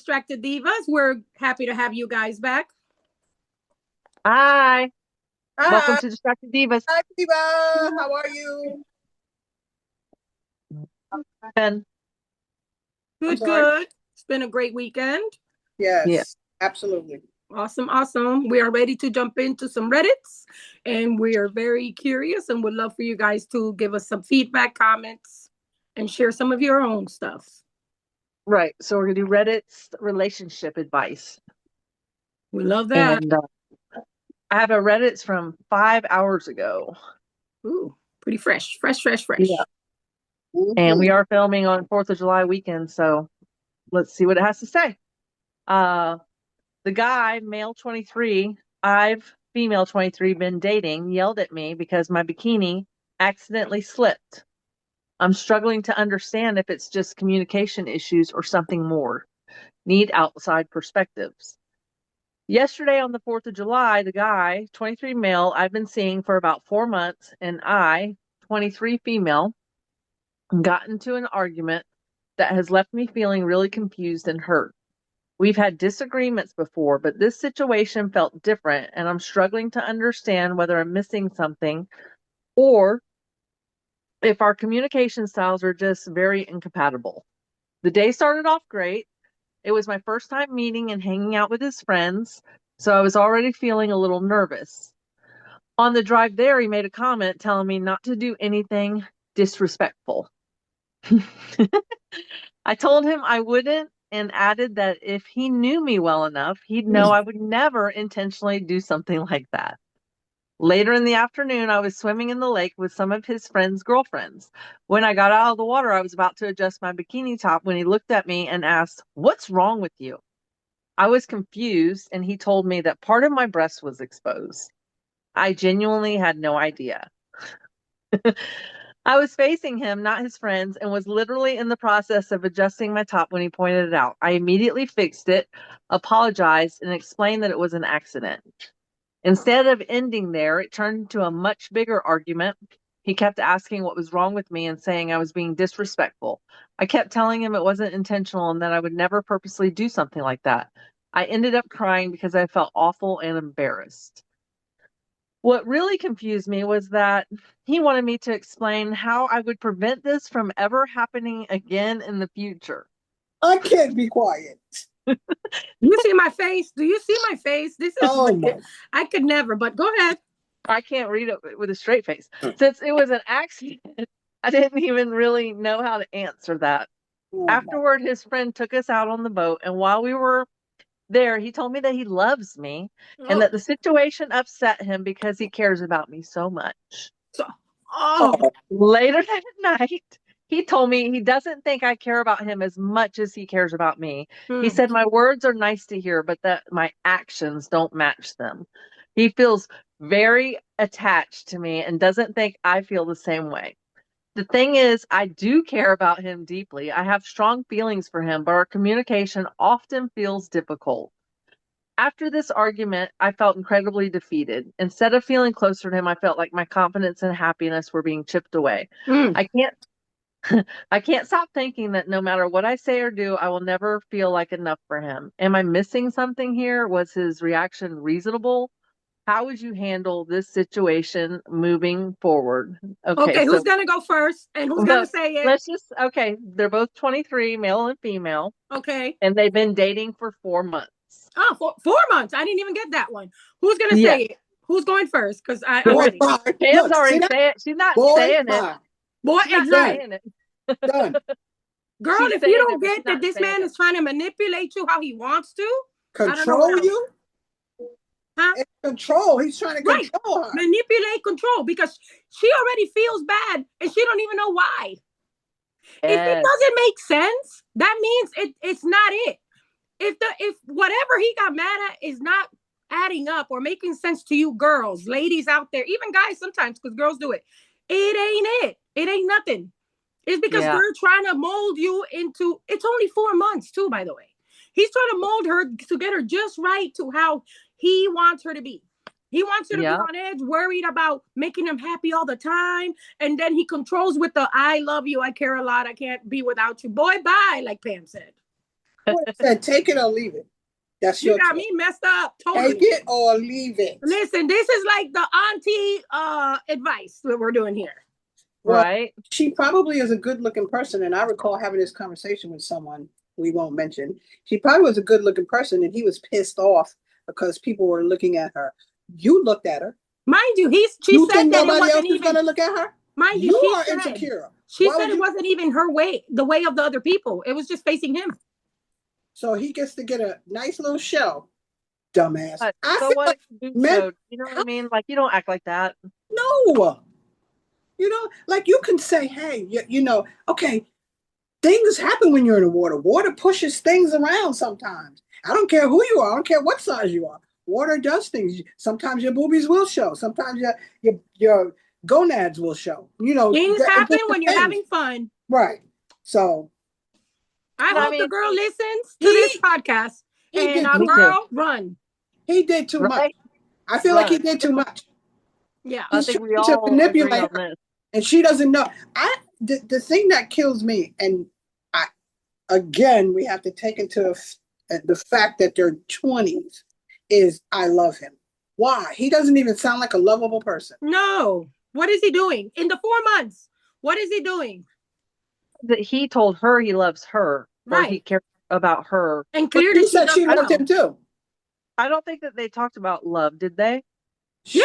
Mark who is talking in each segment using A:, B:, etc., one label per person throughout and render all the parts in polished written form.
A: Distracted Divas. We're happy to have you guys back.
B: Hi, welcome
C: Hi,
B: to Distracted Divas.
C: hi, Diva. How are you?
B: And
C: I'm
A: Good,
C: sorry.
A: good. It's been a great weekend.
B: yeah,
C: Yes, absolutely.
A: Awesome, awesome. We are ready to jump into some Reddits, and we are very curious and would love for you guys to give us some feedback, comments, and share some of your own stuff.
B: right. So we're gonna do Reddit's relationship advice,
A: We love that.
B: and I have a Reddit's from 5 hours ago.
A: Ooh, pretty fresh, fresh, fresh,
B: Yeah,
A: fresh.
B: and we
C: Mhm.
B: are filming on 4th of July weekend, so let's see what it has to say. Uh, the guy, male 23, I've female 23 been dating, yelled at me because my bikini accidentally slipped. I'm struggling to understand if it's just communication issues or something more. Need outside perspectives. Yesterday on the 4th of July, the guy, 23 male, I've been seeing for about 4 months, and I, 23 female, got into an argument that has left me feeling really confused and hurt. We've had disagreements before, but this situation felt different, and I'm struggling to understand whether I'm missing something or if our communication styles are just very incompatible. The day started off great. It was my first time meeting and hanging out with his friends, so I was already feeling a little nervous. On the drive there, he made a comment telling me not to do anything disrespectful. I told him I wouldn't and added that if he knew me well enough, he'd know I would never intentionally do something like that. Later in the afternoon, I was swimming in the lake with some of his friends' girlfriends. When I got out of the water, I was about to adjust my bikini top when he looked at me and asked, "What's wrong with you?" I was confused, and he told me that part of my breast was exposed. I genuinely had no idea. I was facing him, not his friends, and was literally in the process of adjusting my top when he pointed it out. I immediately fixed it, apologized, and explained that it was an accident. Instead of ending there, it turned into a much bigger argument. He kept asking what was wrong with me and saying I was being disrespectful. I kept telling him it wasn't intentional and that I would never purposely do something like that. I ended up crying because I felt awful and embarrassed. What really confused me was that he wanted me to explain how I would prevent this from ever happening again in the future.
C: I can't be quiet.
A: You see my face? Do you see my face? This is,
C: Oh my.
A: I could never, but go ahead.
B: I can't read it with a straight face. Since it was an accident, I didn't even really know how to answer that.
C: Oh my.
B: Afterward, his friend took us out on the boat, and while we were there, he told me that he loves me and
A: Oh,
B: that the situation upset him because he cares about me so much.
A: so, oh,
C: Oh,
B: Later that night, he told me he doesn't think I care about him as much as he cares about me. He
A: hmm.
B: said my words are nice to hear, but that my actions don't match them. He feels very attached to me and doesn't think I feel the same way. The thing is, I do care about him deeply. I have strong feelings for him, but our communication often feels difficult. After this argument, I felt incredibly defeated. Instead of feeling closer to him, I felt like my confidence and happiness were being chipped away.
A: Mm.
B: I can't I can't stop thinking that no matter what I say or do, I will never feel like enough for him. Am I missing something here? Was his reaction reasonable? How would you handle this situation moving forward? Okay,
A: Okay,
B: so
A: who's gonna go first, and who's gonna
B: well,
A: say it?
B: let's just okay, they're both 23, male and female,
A: Okay.
B: and they've been dating for 4 months.
A: Oh, 4 months. I didn't even get that one. Who's gonna
B: Yes.
A: say it? Who's going first? Because I'm
C: boy
A: ready.
C: bye.
B: Pam's
C: Look, see
B: already
C: that?
B: saying she's not
C: Boy
B: saying it.
C: bye.
A: Boy,
B: She's not
C: Done.
A: exactly.
B: saying it.
C: Done.
A: Girl,
B: She's
A: if you
B: saying
A: don't
B: it, but she's
A: get that
B: not
A: this
B: saying
A: man
B: it.
A: is trying to manipulate you how he wants to, I don't know what
C: Control
A: else.
C: you?
A: Huh?
C: It's control. He's trying to
A: Right.
C: control her.
A: Manipulate, control, because she already feels bad and she don't even know why. If it
B: Yes.
A: doesn't make sense, that means it's not it. If whatever he got mad at is not adding up or making sense to you, girls, ladies out there, even guys sometimes, because girls do it, it ain't it. It ain't nothing. It's because
B: Yeah.
A: they're trying to mold you into. It's only 4 months too, by the way. He's trying to mold her to get her just right to how he wants her to be. He wants her to be
B: Yeah.
A: on edge, worried about making him happy all the time. And then he controls with the I love you, I care a lot, I can't be without you. Boy, bye, like Pam said.
C: Said, take it or leave it. That's
A: You
C: your
A: got
C: choice.
A: me messed up. Totally.
C: Take it or leave it.
A: Listen, this is like the auntie advice that we're doing here.
C: Well,
B: Right?
C: she probably is a good-looking person, and I recall having this conversation with someone we won't mention. She probably was a good-looking person, and he was pissed off because people were looking at her. You looked at her.
A: Mind you, she
C: You
A: said
C: think
A: that it
C: nobody else
A: wasn't
C: is
A: even.
C: gonna look at her?
A: Mind you,
C: You
A: she
C: are
A: said,
C: insecure.
A: She
C: Why
A: said
C: would
A: it
C: you-
A: wasn't even her way, the way of the other people. It was just facing him.
C: So he gets to get a nice little show. Dumbass.
B: But
C: I
B: so
C: feel
B: what
C: like
B: if you
C: men-
B: showed? You know what I mean? Like, you don't act like that.
C: no. You know, like you can say, hey, you know, okay, things happen when you're in the water. Water pushes things around sometimes. I don't care who you are. I don't care what size you are. Water does things. Sometimes your boobies will show. Sometimes your gonads will show. You know,
A: Things
C: it
A: happen
C: just
A: when you're
C: depends.
A: having fun.
C: Right. So
A: I
B: No, I
A: hope the
B: mean,
A: girl listens to this podcast.
C: he
A: And
C: did too
B: Me
C: much.
A: girl, run.
C: He did too much.
B: right?
C: I feel like he
B: Right.
C: did too much.
A: Yeah.
B: I
C: He's
B: think we
C: trying to
B: all agree
C: manipulate
B: on
C: her.
B: this.
C: And she doesn't know. The thing that kills me, and again, we have to take into the fact that they're 20s, is I love him. Why? He doesn't even sound like a lovable person.
A: No. What is he doing? In the 4 months, what is he doing?
B: That he told her he loves her, or he
A: Right.
B: cares about her.
A: And
C: But
A: clearly
C: he said she
A: doesn't
C: loved
A: know.
C: him too.
B: I don't think that they talked about love, did they?
A: Yeah.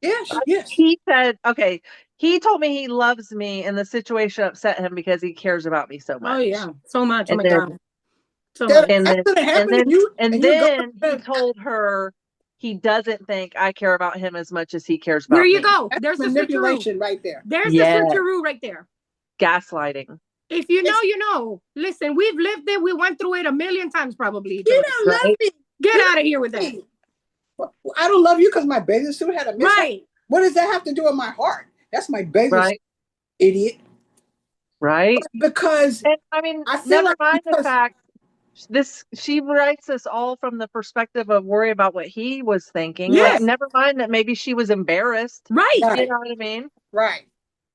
C: Yes.
B: He said, okay, he told me he loves me, and the situation upset him because he cares about me so much.
A: Oh yeah. So much. Oh
B: And
A: my
B: then-
A: God. So
C: That
A: much.
B: And then,
C: accident
B: and
C: happened,
B: then,
C: and you
B: and
C: you go-
B: then he told her he doesn't think I care about him as much as he cares about
A: There you
B: me.
A: go.
C: That's
A: There's the switcheroo.
C: manipulation right there.
A: There's
B: Yeah.
A: the switcheroo right there.
B: Gaslighting.
A: If you know, you know. Listen, we've lived it. We went through it a million times probably.
C: You don't love
B: Right.
C: me.
A: Get out of here with that.
C: Hey, I don't love you because my bathing suit had a mishap.
A: Right.
C: What does that have to do with my heart? That's my bathing suit,
B: Right.
C: idiot.
B: Right.
C: Because
B: And I mean,
C: I feel
B: never
C: like
B: mind the
C: because-
B: fact she writes this all from the perspective of worry about what he was thinking.
A: Yes.
B: Like, never mind that maybe she was embarrassed.
A: Right.
C: Right.
B: You know what I mean?
C: right.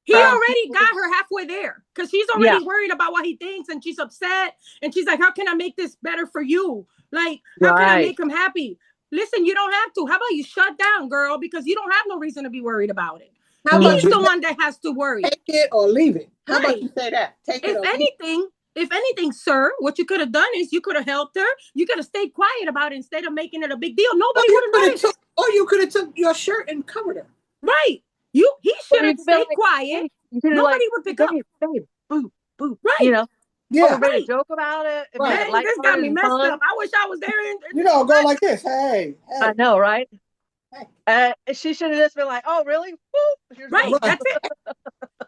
A: He
B: From
A: already
B: people-
A: got her halfway there because she's already worried about what he thinks and she's upset and she's like, how can I make this better for you? Like, how can I
B: Right.
A: make him happy? Listen, you don't have to. How about you shut down, girl? Because you don't have no reason to be worried about it.
C: How about
A: He's
C: you
A: the one that has to worry.
C: take it or leave it? How
A: Right.
C: about you say that? Take it
A: If
C: or leave it.
A: anything, sir, what you could have done is you could have helped her. You could have stayed quiet about it instead of making it a big deal. Nobody would have noticed.
C: Or you could have took your shirt and covered her.
A: Right. He should have
B: you've been
A: stayed
B: like,
A: quiet.
B: You could
A: Nobody would pick up.
B: Babe, boop, boop.
A: Right.
B: You know,
C: Yeah.
B: made a
A: Right.
B: joke about it. And
C: Right.
B: made it
A: Man, this got me
B: lighthearted and
A: messed
B: fun.
A: up. I wish I was there.
C: You know, go like this. Hey.
B: I know, right?
C: Hey.
B: She should have just been like, "Oh, really? Boop. Here's
A: Right.
B: one."
A: That's it.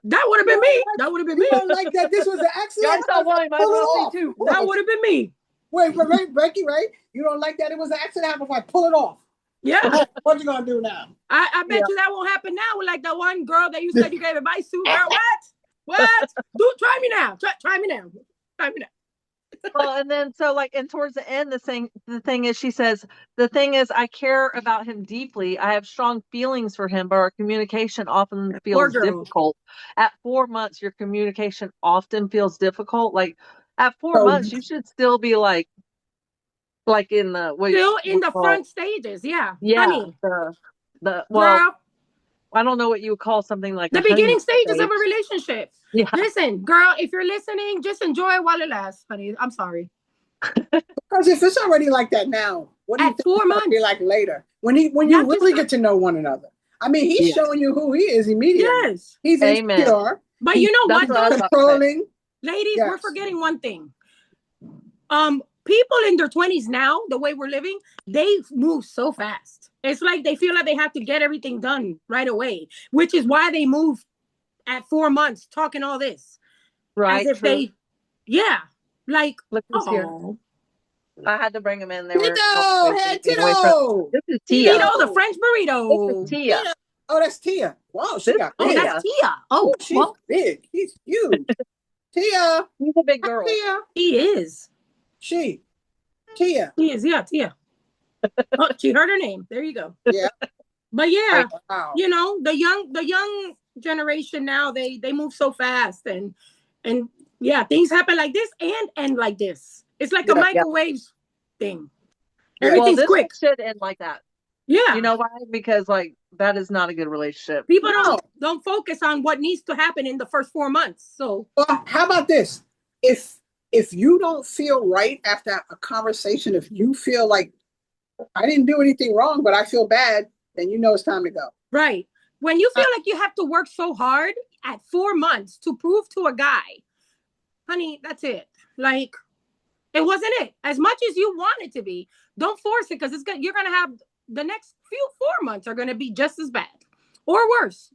A: That would have been me. That would have been
C: You
A: me.
C: don't like that this was an
B: You
C: accident?
B: already saw one. You might as
C: Pull it
B: well
C: off.
B: see two.
A: That would have been me.
C: Wait, Becky, right? You don't like that it was an accident happen if I pull it off.
A: Yeah.
C: What you gonna do now?
A: I bet you that won't happen now with like the one girl that you said you gave advice to. Girl, what? Dude, try me now. Try me now. Try me now.
B: Well, and then and towards the end, the thing is, she says, the thing is, I care about him deeply. I have strong feelings for him, but our communication often
A: Poor
B: feels
A: girl.
B: difficult. At 4 months, your communication often feels difficult. Like at 4
C: So-
B: months, you should still be like in the
A: Still in the front stages. Yeah.
B: Yeah,
A: Honey.
B: well,
A: Girl,
B: I don't know what you would call something like
A: the
B: a
A: beginning
B: honeymoon
A: stages of
B: stage.
A: a relationship.
B: Yeah.
A: Listen, girl, if you're listening, just enjoy it while it lasts, honey. I'm sorry.
C: Because if it's already like that now, what do you
A: At
C: think
A: 4
C: it's gonna
A: months.
C: be like later? When you
A: Yeah,
C: really
A: just-
C: get to know one another. I mean, he's
B: Yeah.
C: showing you who he is immediately.
A: Yes.
C: He's
B: Amen.
C: insecure,
A: But you know what,
B: That's what I
A: though?
B: was about to say.
C: controlling.
A: Ladies,
C: Yes.
A: we're forgetting one thing. People in their 20s now, the way we're living, they move so fast. It's like they feel like they have to get everything done right away, which is why they move at 4 months talking all this.
B: Right.
A: As if
B: True.
A: like,
B: Look who's here.
A: oh,
B: I had to bring him in. They were
C: Tito, hey
B: getting away from-
C: Tito.
B: This is Tia.
A: Tito, the French burrito.
B: This is Tia.
C: Tia. Oh, that's Tia. Wow, she
B: This-
C: got
A: Oh,
C: big.
A: that's Tia. Oh,
C: She's
A: well,
C: big. He's huge. Tia.
B: She's a big girl.
C: Tia.
A: he is.
C: Tia.
A: He is, yeah, Tia. Oh, she heard her name. There you go.
C: Yeah.
A: But yeah,
C: Wow.
A: you know, the young generation now, they move so fast and yeah, things happen like this and like this. It's like a
C: Yeah.
A: microwave thing.
C: Yeah.
B: Well,
A: Everything's
B: this
A: quick.
B: should end like that.
A: Yeah.
B: You know why? Because like that is not a good relationship.
A: People
C: No.
A: don't focus on what needs to happen in the first 4 months. So
C: Well, how about this? If you don't feel right after a conversation, if you feel like I didn't do anything wrong, but I feel bad, then you know it's time to go.
A: right. When you feel like you have to work so hard at 4 months to prove to a guy, honey, that's it. Like, it wasn't it. As much as you want it to be, don't force it, because you're gonna have the next few 4 months are gonna be just as bad or worse.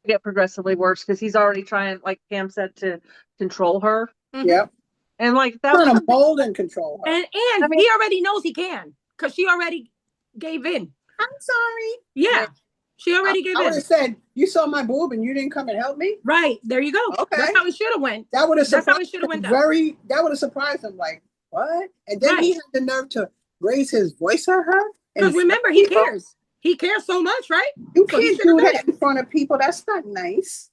B: Get progressively worse because he's already trying, like Pam said, to control her.
A: Mhm.
C: Yep.
B: And like that
C: Trying
B: was
C: to mold and control her.
A: And
B: I mean-
A: he already knows he can, because she already gave in.
C: I'm sorry.
A: Yeah, she already gave
C: I would
A: in.
C: have said, you saw my boob and you didn't come and help me.
A: Right, there you go.
C: Okay.
A: That's how it should have went.
C: That would have
A: That's how it
C: surprised
A: should have
C: him
A: went down.
C: that would have surprised him. Like, what? And then he
A: Right.
C: had the nerve to raise his voice at her.
A: Because remember, he cares. He cares so much, right?
C: You
A: So he
C: can't
A: should
C: do
A: have done
C: that in front of people. That's not nice.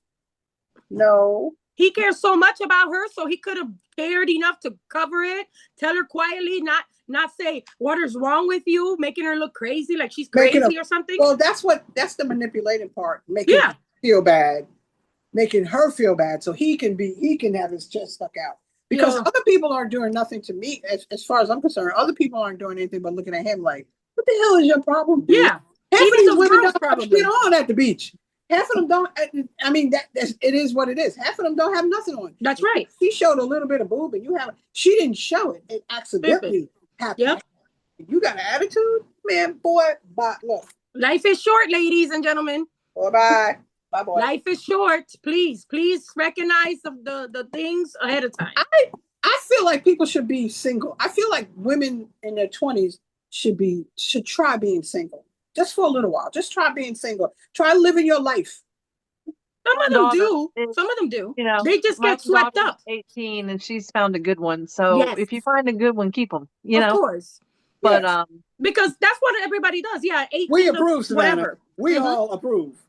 C: No.
A: He cares so much about her, so he could have cared enough to cover it, tell her quietly, not say what is wrong with you, making her look crazy, like she's
C: Making
A: crazy or something.
C: Well, that's the manipulating part. Making
A: Yeah.
C: her feel bad. Making her feel bad so he can have his chest stuck out. Because
A: Yeah.
C: other people aren't doing nothing to me, as far as I'm concerned. Other people aren't doing anything but looking at him like, what the hell is your problem, dude?
A: Yeah.
C: Half
A: Even
C: of these
A: those
C: women
A: girls
C: don't
A: probably.
C: get on at the beach. Half of them don't. I mean, it is what it is. Half of them don't have nothing on.
A: That's right.
C: She showed a little bit of boob, and she didn't show it. It accidentally happened.
A: Yep.
C: You got an attitude, man, boy. Bye. Look,
A: Life is short, ladies and gentlemen.
C: bye, bye, boy.
A: Life is short. Please recognize the things ahead of time.
C: I feel like people should be single. I feel like women in their 20s should try being single. Just for a little while. Just try being single. Try living your life.
A: Some of them do. Some of them do.
B: You know,
A: they just get swept
B: daughter's
A: up.
B: 18 and she's found a good one. So
A: Yes.
B: if you find a good one, keep them. You
A: Of
B: know,
A: course.
B: but
C: Yes.
A: Because that's what everybody does. Yeah, 18
C: We
A: to
C: approve, Savannah.
A: whatever.
C: We
A: Mhm.
C: all approve.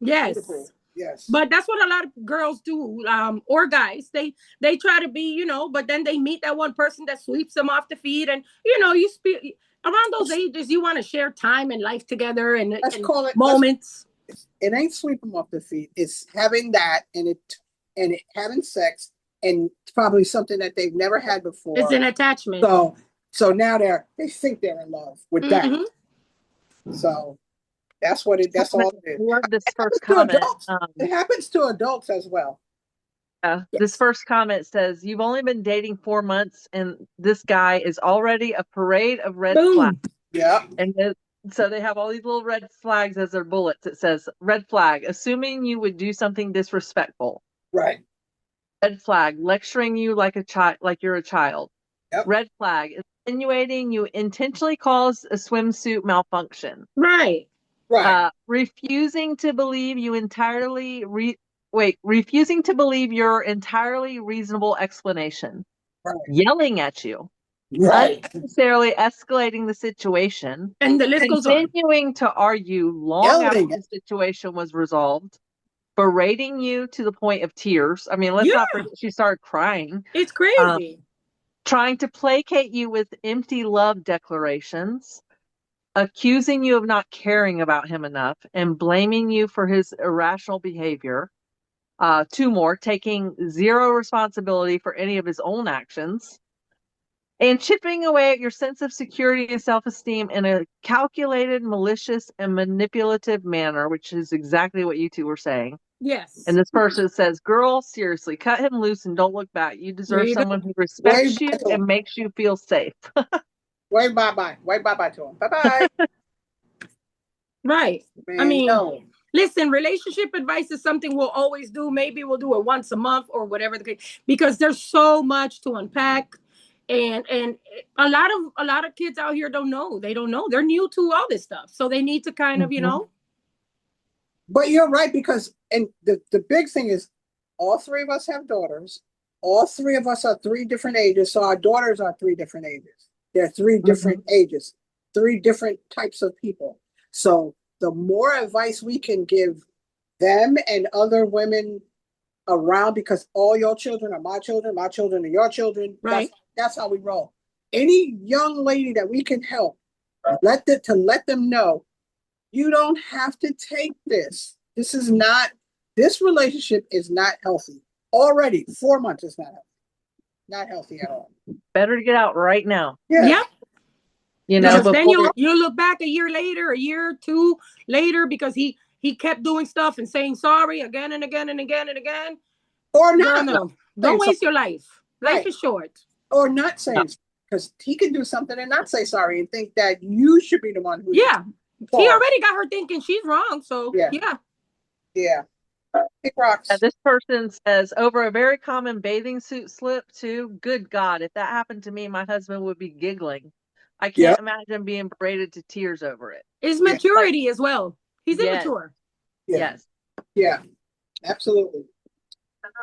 A: Yes.
C: We approve. Yes.
A: But that's what a lot of girls do, or guys. They try to be, but then they meet that one person that sweeps them off the feet, and you speak around those ages. You want to share time and life together, and
C: call it
A: moments.
C: It ain't sweep them off the feet. It's having that and having sex, and probably something that they've never had before.
A: It's an attachment.
C: So now they think they're in love with that. So that's all it is.
B: Love this first comment.
C: It happens to adults as well.
B: Yes. This first comment says, you've only been dating 4 months and this guy is already a parade of red flags.
C: Yeah.
B: And so they have all these little red flags as their bullets. It says, red flag, assuming you would do something disrespectful.
C: Right.
B: Red flag, lecturing you like you're a child.
C: Yep.
B: Red flag, insinuating you intentionally caused a swimsuit malfunction.
A: Right.
C: Right.
B: Refusing to believe your entirely reasonable explanation.
C: Right.
B: Yelling at you.
C: Right.
B: Unnecessarily escalating the situation.
A: And the list goes on.
B: Continuing to argue long after the situation was resolved. Berating you to the point of tears. I mean, let's not forget she started crying.
A: It's crazy.
B: Trying to placate you with empty love declarations. Accusing you of not caring about him enough and blaming you for his irrational behavior. 2 more, taking zero responsibility for any of his own actions. And chipping away at your sense of security and self-esteem in a calculated, malicious, and manipulative manner, which is exactly what you two were saying.
A: Yes.
B: And this person says, girl, seriously, cut him loose and don't look back. You deserve someone who respects you and makes you feel safe.
C: Wave bye-bye. Wave bye-bye to him. Bye-bye.
A: Right.
C: Man,
A: I mean,
C: no.
A: Listen, relationship advice is something we'll always do. Maybe we'll do it once a month or whatever the case, because there's so much to unpack. And a lot of kids out here don't know. They don't know. They're new to all this stuff. So they need to kind of,
C: But you're right, because the big thing is all 3 of us have daughters. All 3 of us are 3 different ages. So our daughters are 3 different ages. They're 3 different ages, 3 different types of people. So the more advice we can give them and other women around, because all your children are my children are your children.
A: Right.
C: That's how we roll. Any young lady that we can help, let them know, you don't have to take this. This relationship is not healthy. Already 4 months is not healthy at all.
B: Better to get out right now.
C: Yeah.
A: Yep.
B: Because
A: then you'll look back a year later, a year or two later, because he kept doing stuff and saying sorry again and again and again and again.
C: Or not.
A: No. Don't waste your life. Life is short.
C: Or not saying, because he can do something and not say sorry and think that you should be the one who.
A: Yeah. He already got her thinking she's wrong. So yeah.
C: Big rocks.
B: This person says, over a very common bathing suit slip too. Good God, if that happened to me, my husband would be giggling. I can't imagine being berated to tears over it.
A: It's maturity as well. He's immature.
B: Yes.
C: Yeah. Absolutely.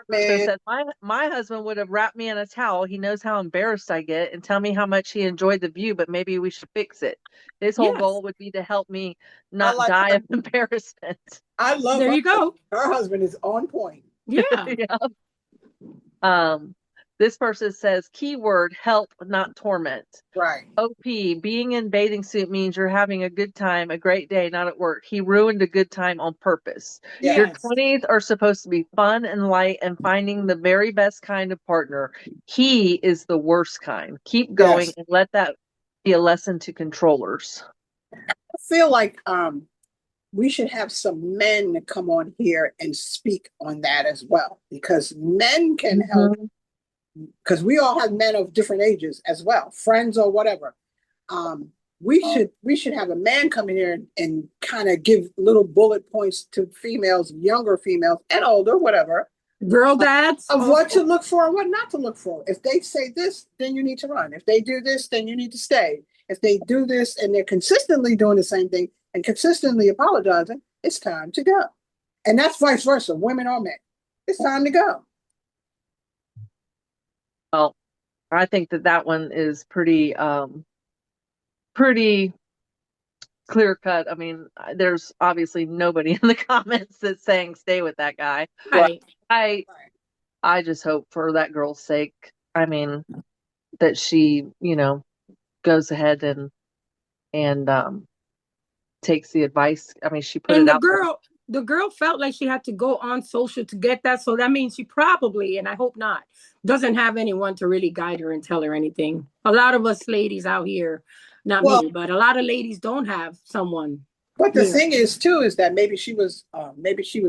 B: Man. Said, my husband would have wrapped me in a towel. He knows how embarrassed I get and tell me how much he enjoyed the view, but maybe we should fix it. His whole goal would be to help me not die of embarrassment.
C: I love
A: There you go.
C: Her husband is on point.
A: Yeah.
B: This person says, keyword, help, not torment.
C: Right.
B: OP, being in bathing suit means you're having a good time, a great day, not at work. He ruined a good time on purpose.
A: Yes.
B: Your 20s are supposed to be fun and light and finding the very best kind of partner. He is the worst kind. Keep going and let that be a lesson to controllers.
C: I feel like we should have some men to come on here and speak on that as well, because men can help. Because we all have men of different ages as well, friends or whatever. We should have a man come in here and kind of give little bullet points to females, younger females and older, whatever.
A: Girl dads.
C: Of what to look for and what not to look for. If they say this, then you need to run. If they do this, then you need to stay. If they do this and they're consistently doing the same thing and consistently apologizing, it's time to go. And that's vice versa, women or men. It's time to go.
B: Well, I think that one is pretty clear cut. I mean, there's obviously nobody in the comments that's saying stay with that guy.
A: Right.
B: I just hope for that girl's sake, I mean, that she, goes ahead and takes the advice. I mean, she put it out.
A: The girl felt like she had to go on social to get that. So that means she probably, and I hope not, doesn't have anyone to really guide her and tell her anything. A lot of us ladies out here, not me, but a lot of ladies don't have someone.
C: But the thing is too, is that maybe she was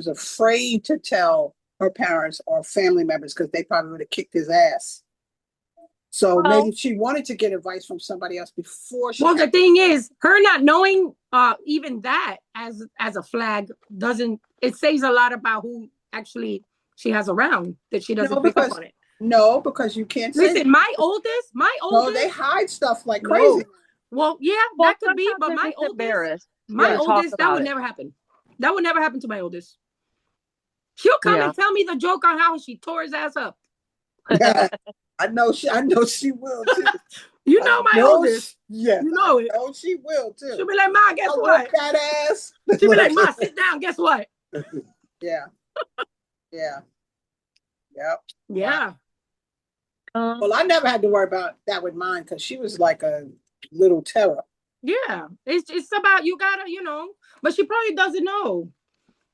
C: afraid to tell her parents or family members because they probably would have kicked his ass. So maybe she wanted to get advice from somebody else before she.
A: Well, the thing is, her not knowing even that as a flag doesn't. It says a lot about who actually she has around that she doesn't pick up on it.
C: No, because you can't.
A: Listen, my oldest.
C: No, they hide stuff like crazy.
A: Well, yeah, that could be, but my oldest, that would never happen. That would never happen to my oldest. She'll come and tell me the joke on how she tore his ass up.
C: I know she will too.
A: You know my oldest.
C: Yeah.
A: You know it.
C: Oh, she will too.
A: She'll be like, Ma, guess what?
C: That ass.
A: She'll be like, Ma, sit down. Guess what?
C: Yeah. Yeah. Yep.
A: Yeah.
C: Well, I never had to worry about that with mine because she was like a little terror.
A: Yeah. It's about, you gotta, but she probably doesn't know,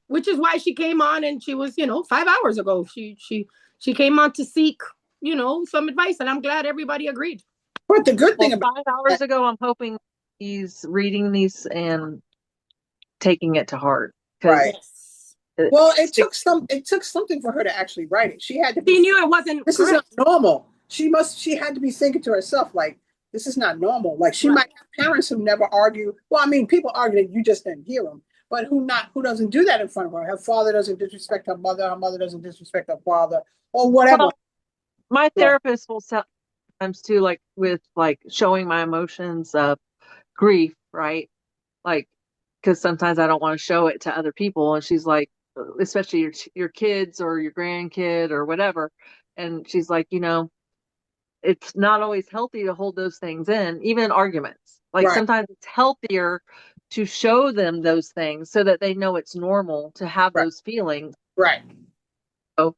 A: which is why she came on and she was, 5 hours ago. She came on to seek, some advice, and I'm glad everybody agreed.
C: But the good thing about
B: 5 hours ago, I'm hoping he's reading these and taking it to heart.
C: Right. Well, it took something for her to actually write it. She had to.
A: She knew it wasn't.
C: This correct. Is not normal. She had to be thinking to herself like, this is not normal. Like she might have parents who never argue. Well, I mean, people argue that you just didn't hear them, but who doesn't do that in front of her? Her father doesn't disrespect her mother doesn't disrespect her father, or whatever.
B: Well, my therapist will sometimes too, like with showing my emotions of grief, right? Like, because sometimes I don't want to show it to other people, and she's like, especially your kids or your grandkid or whatever, and she's like, it's not always healthy to hold those things in, even in arguments. Like sometimes it's healthier to show them those things so that they know it's normal to have those feelings.
C: Right.
B: So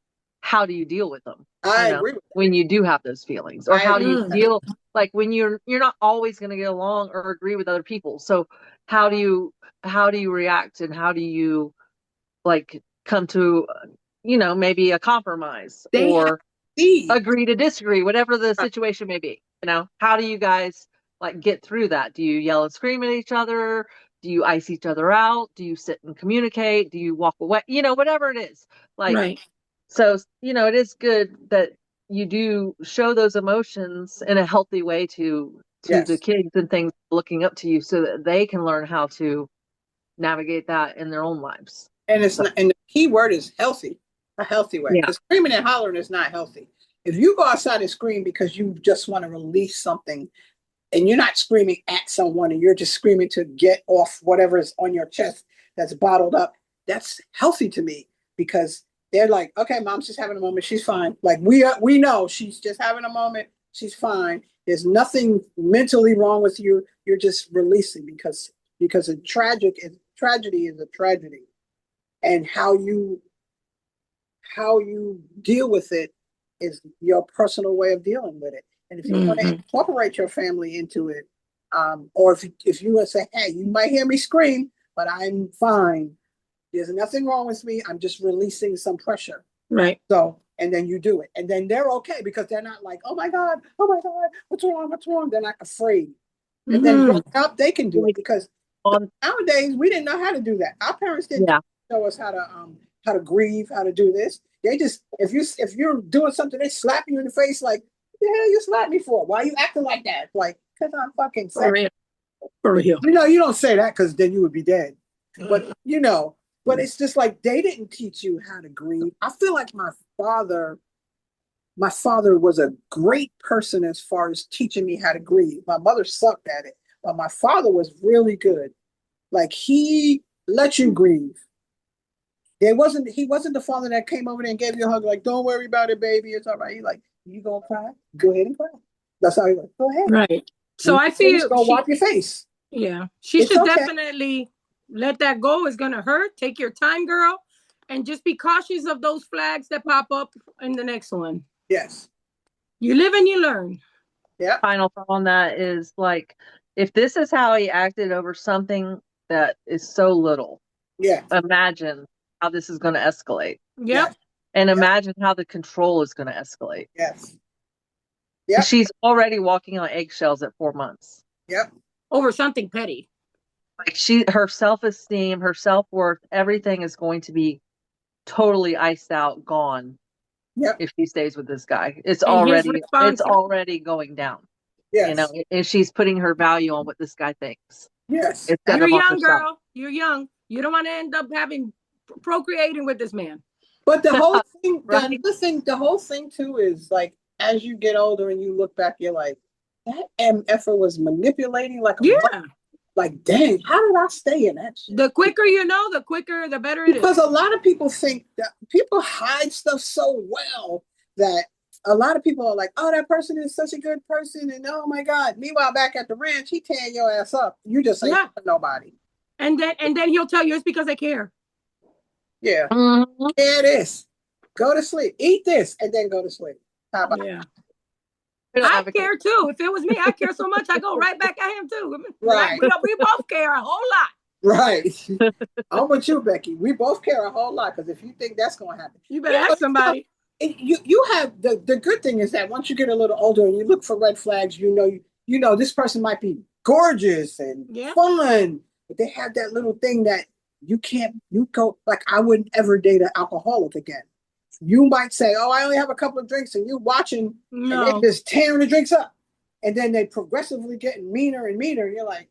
B: how do you deal with them?
C: I agree with
B: when you do have those feelings, or
C: I
B: how do
C: agree
B: you
C: with that.
B: deal, like when you're not always going to get along or agree with other people. So how do you react, and how do you like come to, maybe a compromise
C: They have
B: or
C: these.
B: agree to disagree, whatever the situation may be. How do you guys like get through that? Do you yell and scream at each other? Do you ice each other out? Do you sit and communicate? Do you walk away? Whatever it is. Like,
A: Right.
B: so, it is good that you do show those emotions in a healthy way to the
C: Yes.
B: kids and things looking up to you, so that they can learn how to navigate that in their own lives.
C: And it's
B: So,
C: not, and the key word is healthy, a healthy way.
B: yeah.
C: Because screaming and hollering is not healthy. If you go outside and scream because you just want to release something, and you're not screaming at someone, and you're just screaming to get off whatever is on your chest that's bottled up, that's healthy to me, because they're like, okay, mom's just having a moment, she's fine. Like we know she's just having a moment, she's fine. There's nothing mentally wrong with you. You're just releasing, because a tragedy is a tragedy, and how you deal with it is your personal way of dealing with it. And if you want to incorporate your family into it, or if you want to say, hey, you might hear me scream, but I'm fine. There's nothing wrong with me. I'm just releasing some pressure.
A: Right.
C: So, and then you do it. And then they're okay, because they're not like, oh my God, what's wrong? They're not afraid. And then growing up, they can do it, because nowadays we didn't know how to do that. Our parents didn't show us how to grieve, how to do this. They just, if you're doing something, they slap you in the face like, what the hell you slap me for? Why are you acting like that? Like, because I'm fucking sad.
A: For real.
C: You don't say that, because then you would be dead. But but it's just like, they didn't teach you how to grieve. I feel like my father was a great person as far as teaching me how to grieve. My mother sucked at it, but my father was really good. Like, he let you grieve. He wasn't the father that came over there and gave you a hug, like, don't worry about it, baby, it's all right. He's like, you gonna cry? Go ahead and cry. That's how he was. Go ahead.
A: Right. So I feel
C: go wipe your face.
A: Yeah. She should definitely let that go. It's gonna hurt. Take your time, girl. And just be cautious of those flags that pop up in the next one.
C: Yes.
A: You live and you learn.
C: Yeah.
B: Final thought on that is, like, if this is how he acted over something that is so little, imagine how this is going to escalate.
A: Yep.
B: And imagine how the control is going to escalate.
C: Yes. Yep.
B: She's already walking on eggshells at 4 months.
C: Yep.
A: Over something petty.
B: Like, her self-esteem, her self-worth, everything is going to be totally iced out, gone.
C: Yep.
B: If she stays with this guy, it's already going down.
C: Yes.
B: And she's putting her value on what this guy thinks.
C: Yes.
A: You're young, girl. You're young. You don't want to end up procreating with this man.
C: But the whole thing, the whole thing too is, like, as you get older and you look back, you're like, that MFer was manipulating like a like, dang, how did I stay in that shit?
A: The quicker you know, the better it is.
C: Because a lot of people think that people hide stuff so well that a lot of people are like, oh, that person is such a good person, and oh my God. Meanwhile, back at the ranch, he tearing your ass up. You just ain't nobody.
A: And then he'll tell you it's because I care.
C: Yeah. Care this. Go to sleep. Eat this, and then go to sleep. How about
A: I care too. If it was me, I care so much, I go right back at him too.
C: Right.
A: We both care a whole lot.
C: Right. I'm with you, Becky. We both care a whole lot, because if you think that's going to happen,
A: you better ask somebody.
C: You have the good thing is that once you get a little older and you look for red flags, you know this person might be gorgeous and fun, but they have that little thing that you go, like, I wouldn't ever date an alcoholic again. You might say, oh, I only have a couple of drinks, and you're watching, and they just tearing the drinks up, and then they progressively getting meaner and meaner, and you're like,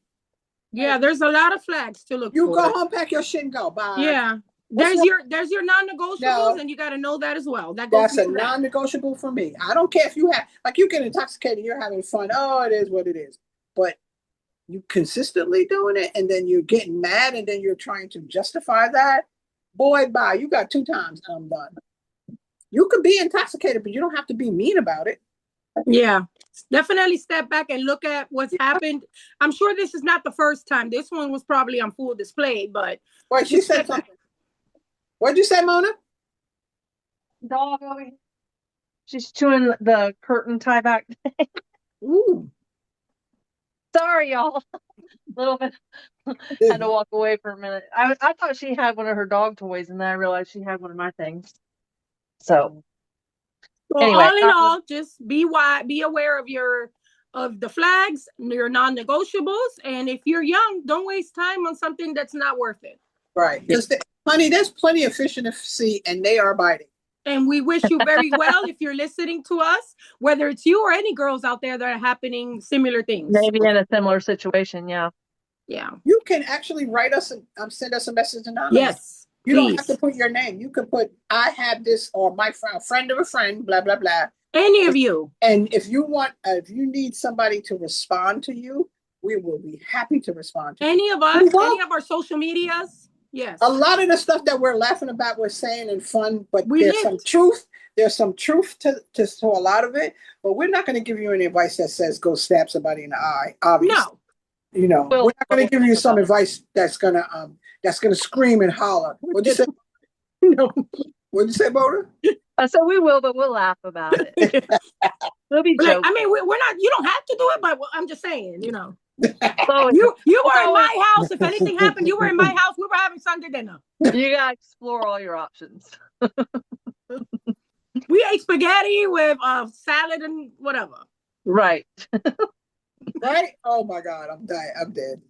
A: yeah, there's a lot of flags to look for.
C: You go home, pack your shit, and go. Bye.
A: Yeah. There's your non-negotiables, and you got to know that as well.
C: That's a non-negotiable for me. I don't care if you you get intoxicated, you're having fun. Oh, it is what it is. But you consistently doing it, and then you're getting mad, and then you're trying to justify that. Boy, bye. You got 2 times, and I'm done. You could be intoxicated, but you don't have to be mean about it.
A: Yeah. Definitely step back and look at what's happened. I'm sure this is not the first time. This one was probably on full display, but
C: wait, she said something. What'd you say, Mona?
B: dog over here. She's chewing the curtain tie back.
A: Ooh.
B: Sorry, y'all. A little bit. Had to walk away for a minute. I thought she had one of her dog toys, and then I realized she had one of my things. So anyway,
A: all in all, just be aware of the flags, your non-negotiables, and if you're young, don't waste time on something that's not worth it.
C: Right, because honey, there's plenty of fish in the sea, and they are biting.
A: And we wish you very well if you're listening to us, whether it's you or any girls out there that are happening similar things.
B: Maybe in a similar situation, yeah.
A: Yeah.
C: You can actually write us and send us a message anonymous.
A: Yes.
C: You don't have to put your name. You can put, I have this, or my friend of a friend, blah, blah, blah.
A: Any of you.
C: And if you need somebody to respond to you, we will be happy to respond to
A: any
C: you.
A: of us, any of our social medias. Yes.
C: A lot of the stuff that we're laughing about, we're saying in fun, but there's some truth. There's some truth to a lot of it, but we're not going to give you any advice that says go stab somebody in the eye. Obviously. No. You know, we're not going to give you some advice that's gonna scream and holler. What'd you say? No. What'd you say, Boda?
B: I said we will, but we'll laugh about it. We'll be joking.
A: I mean, we're not. You don't have to do it, but I'm just saying, you know. You were in my house. If anything happened, you were in my house. We were having Sunday dinner.
B: You gotta explore all your options.
A: We ate spaghetti with salad and whatever.
B: Right.
C: Right? Oh my God, I'm dying. I'm dead.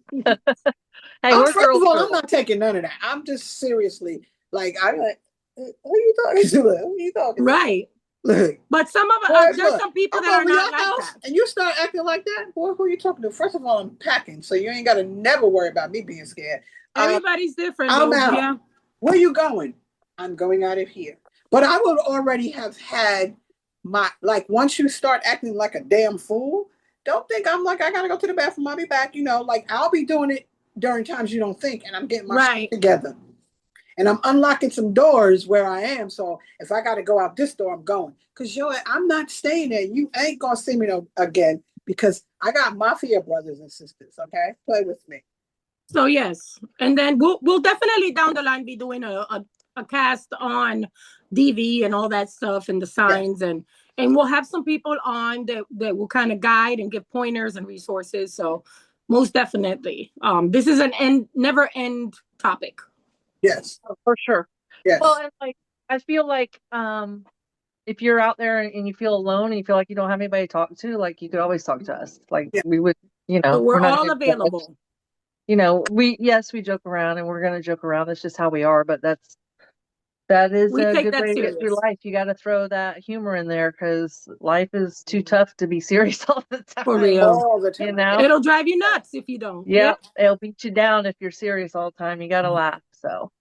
B: Hey,
C: first of all, I'm not taking none of that. I'm just seriously I'm like, who are you talking to? Who are you talking to?
A: Right.
C: Look.
A: But some of us, there's some people that are not like that.
C: And you start acting like that, boy, who are you talking to? First of all, I'm packing, so you ain't got to never worry about me being scared.
A: Everybody's different.
C: I'm out. Yeah. Where are you going? I'm going out of here. But I would already have had once you start acting like a damn fool, don't think I'm like, I got to go to the bathroom. I'll be back. You know, I'll be doing it during times you don't think, and I'm getting my shit together. And I'm unlocking some doors where I am. So if I got to go out this door, I'm going. Because, I'm not staying there. You ain't going to see me again because I got mafia brothers and sisters, okay? Play with me.
A: So, yes. And then we'll definitely down the line be doing a cast on DV and all that stuff and the signs. Yes. And we'll have some people on that will kind of guide and give pointers and resources. So most definitely. This is an never end topic.
C: Yes,
B: for sure.
C: Yes.
B: Well, and I feel like if you're out there and you feel alone and you feel like you don't have anybody to talk to, you could always talk to us. We would,
A: so we're all available.
B: We joke around and we're gonna joke around. That's just how we are. But that is a good way to get through life. You got to throw that humor in there because life is too tough to be serious all the time.
A: For real,
C: all the time.
A: It'll drive you nuts if you don't.
B: Yep. It'll beat you down if you're serious all the time. You got to laugh. So,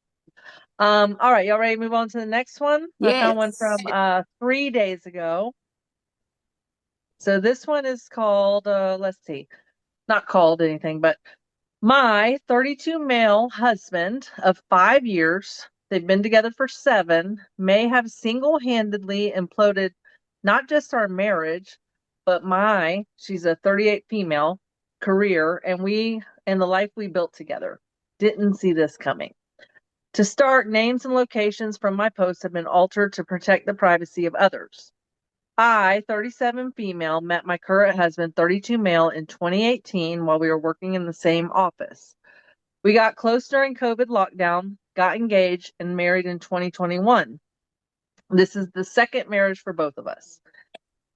B: all right, y'all ready to move on to the next one?
A: Yes.
B: I found one from 3 days ago. So this one is called. Let's see, not called anything, but my 32 male husband of 5 years. They've been together for 7, may have single-handedly imploded not just our marriage, but she's a 38 female, career, and the life we built together. Didn't see this coming. To start, names and locations from my posts have been altered to protect the privacy of others. I, 37 female, met my current husband, 32 male, in 2018 while we were working in the same office. We got close during COVID lockdown, got engaged, and married in 2021. This is the second marriage for both of us.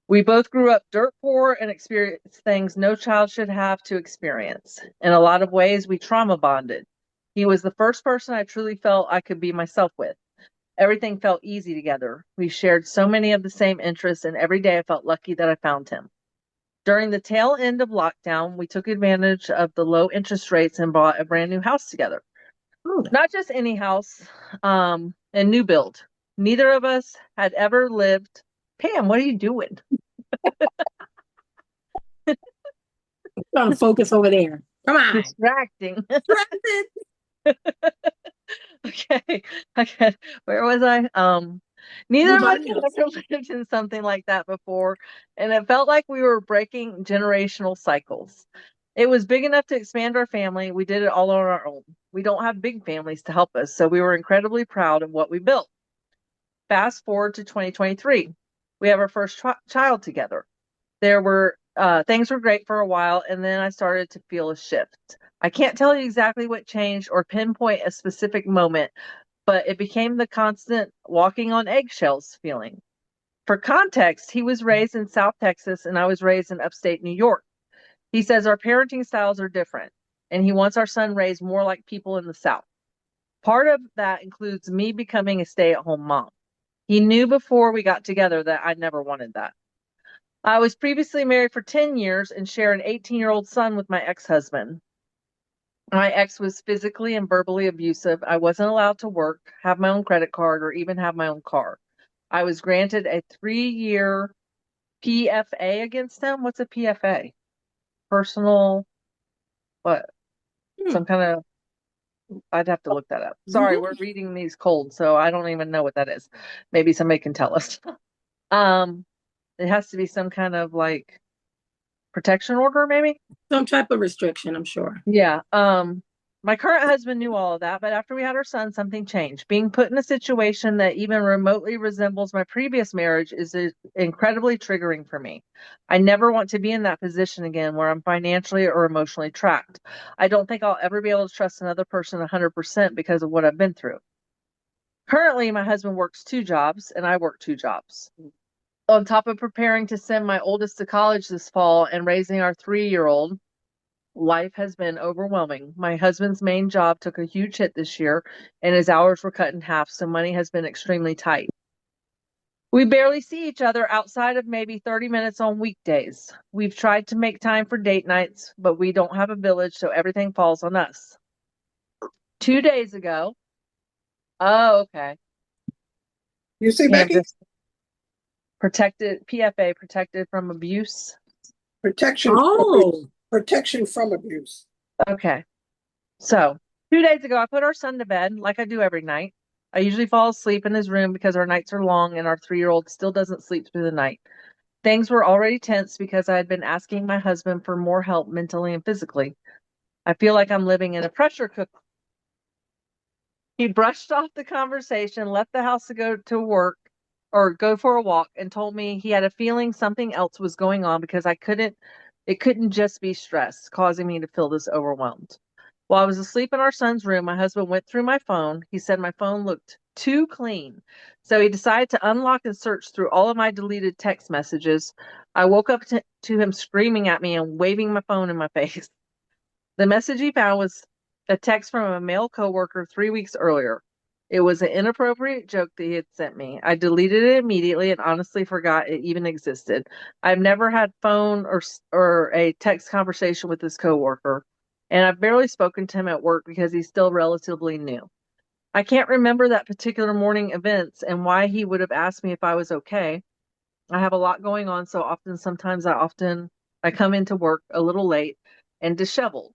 B: We both grew up dirt poor and experienced things no child should have to experience. In a lot of ways, we trauma bonded. He was the first person I truly felt I could be myself with. Everything felt easy together. We shared so many of the same interests, and every day I felt lucky that I found him. During the tail end of lockdown, we took advantage of the low interest rates and bought a brand new house together. Not just any house, a new build. Neither of us had ever lived. Pam, what are you doing?
A: Trying to focus over there. Come on.
B: Distracting. Okay. Where was I? Neither of us had ever lived in something like that before, and it felt like we were breaking generational cycles. It was big enough to expand our family. We did it all on our own. We don't have big families to help us, so we were incredibly proud of what we built. Fast forward to 2023. We have our first child together. Things were great for a while, and then I started to feel a shift. I can't tell you exactly what changed or pinpoint a specific moment, but it became the constant walking on eggshells feeling. For context, he was raised in South Texas and I was raised in upstate New York. He says our parenting styles are different, and he wants our son raised more like people in the South. Part of that includes me becoming a stay-at-home mom. He knew before we got together that I never wanted that. I was previously married for 10 years and share an 18-year-old son with my ex-husband. My ex was physically and verbally abusive. I wasn't allowed to work, have my own credit card, or even have my own car. I was granted a 3-year PFA against him. What's a PFA? Personal, what? Some kind of, I'd have to look that up. Sorry, we're reading these cold, so I don't even know what that is. Maybe somebody can tell us. It has to be some kind of like protection order, maybe?
A: Some type of restriction, I'm sure.
B: Yeah. My current husband knew all of that, but after we had our son, something changed. Being put in a situation that even remotely resembles my previous marriage is incredibly triggering for me. I never want to be in that position again where I'm financially or emotionally trapped. I don't think I'll ever be able to trust another person 100% because of what I've been through. Currently, my husband works 2 jobs and I work 2 jobs. On top of preparing to send my oldest to college this fall and raising our 3-year-old, life has been overwhelming. My husband's main job took a huge hit this year, and his hours were cut in half, so money has been extremely tight. We barely see each other outside of maybe 30 minutes on weekdays. We've tried to make time for date nights, but we don't have a village, so everything falls on us. 2 days ago, okay.
C: You see, Becky?
B: Protected, PFA, protected from abuse.
C: Protection. Oh. Protection from abuse.
B: Okay. So 2 days ago, I put our son to bed like I do every night. I usually fall asleep in his room because our nights are long and our 3-year-old still doesn't sleep through the night. Things were already tense because I had been asking my husband for more help mentally and physically. I feel like I'm living in a pressure cooker. He brushed off the conversation, left the house to go to work or go for a walk, and told me he had a feeling something else was going on because it couldn't just be stress causing me to feel this overwhelmed. While I was asleep in our son's room, my husband went through my phone. He said my phone looked too clean. So he decided to unlock and search through all of my deleted text messages. I woke up to him screaming at me and waving my phone in my face. The message he found was a text from a male coworker 3 weeks earlier. It was an inappropriate joke that he had sent me. I deleted it immediately and honestly forgot it even existed. I've never had phone or a text conversation with this coworker, and I've barely spoken to him at work because he's still relatively new. I can't remember that particular morning events and why he would have asked me if I was okay. I have a lot going on, so sometimes I come into work a little late and disheveled.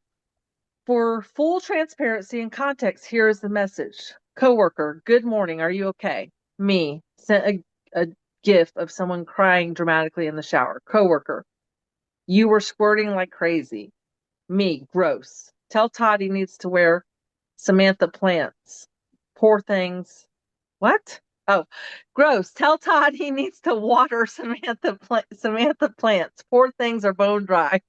B: For full transparency and context, here is the message. Coworker, good morning. Are you okay? Me, sent a gif of someone crying dramatically in the shower. Coworker, you were squirting like crazy. Me, gross. Tell Todd he needs to wear Samantha plants. Poor things. What? Oh, gross. Tell Todd he needs to water Samantha plants. Poor things are bone dry.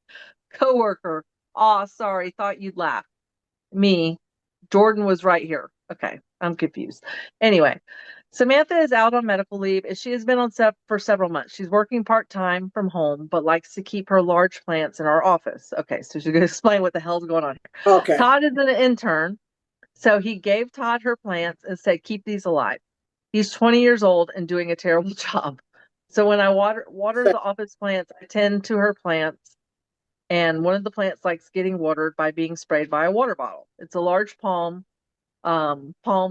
B: Coworker, aw, sorry, thought you'd laugh. Me, Jordan was right here. Okay, I'm confused. Anyway, Samantha is out on medical leave and she has been on set for several months. She's working part-time from home, but likes to keep her large plants in our office. Okay, so she's going to explain what the hell's going on here.
C: Okay.
B: Todd is an intern, so he gave Todd her plants and said, keep these alive. He's 20 years old and doing a terrible job. So when I water the office plants, I tend to her plants. And one of the plants likes getting watered by being sprayed by a water bottle. It's a large palm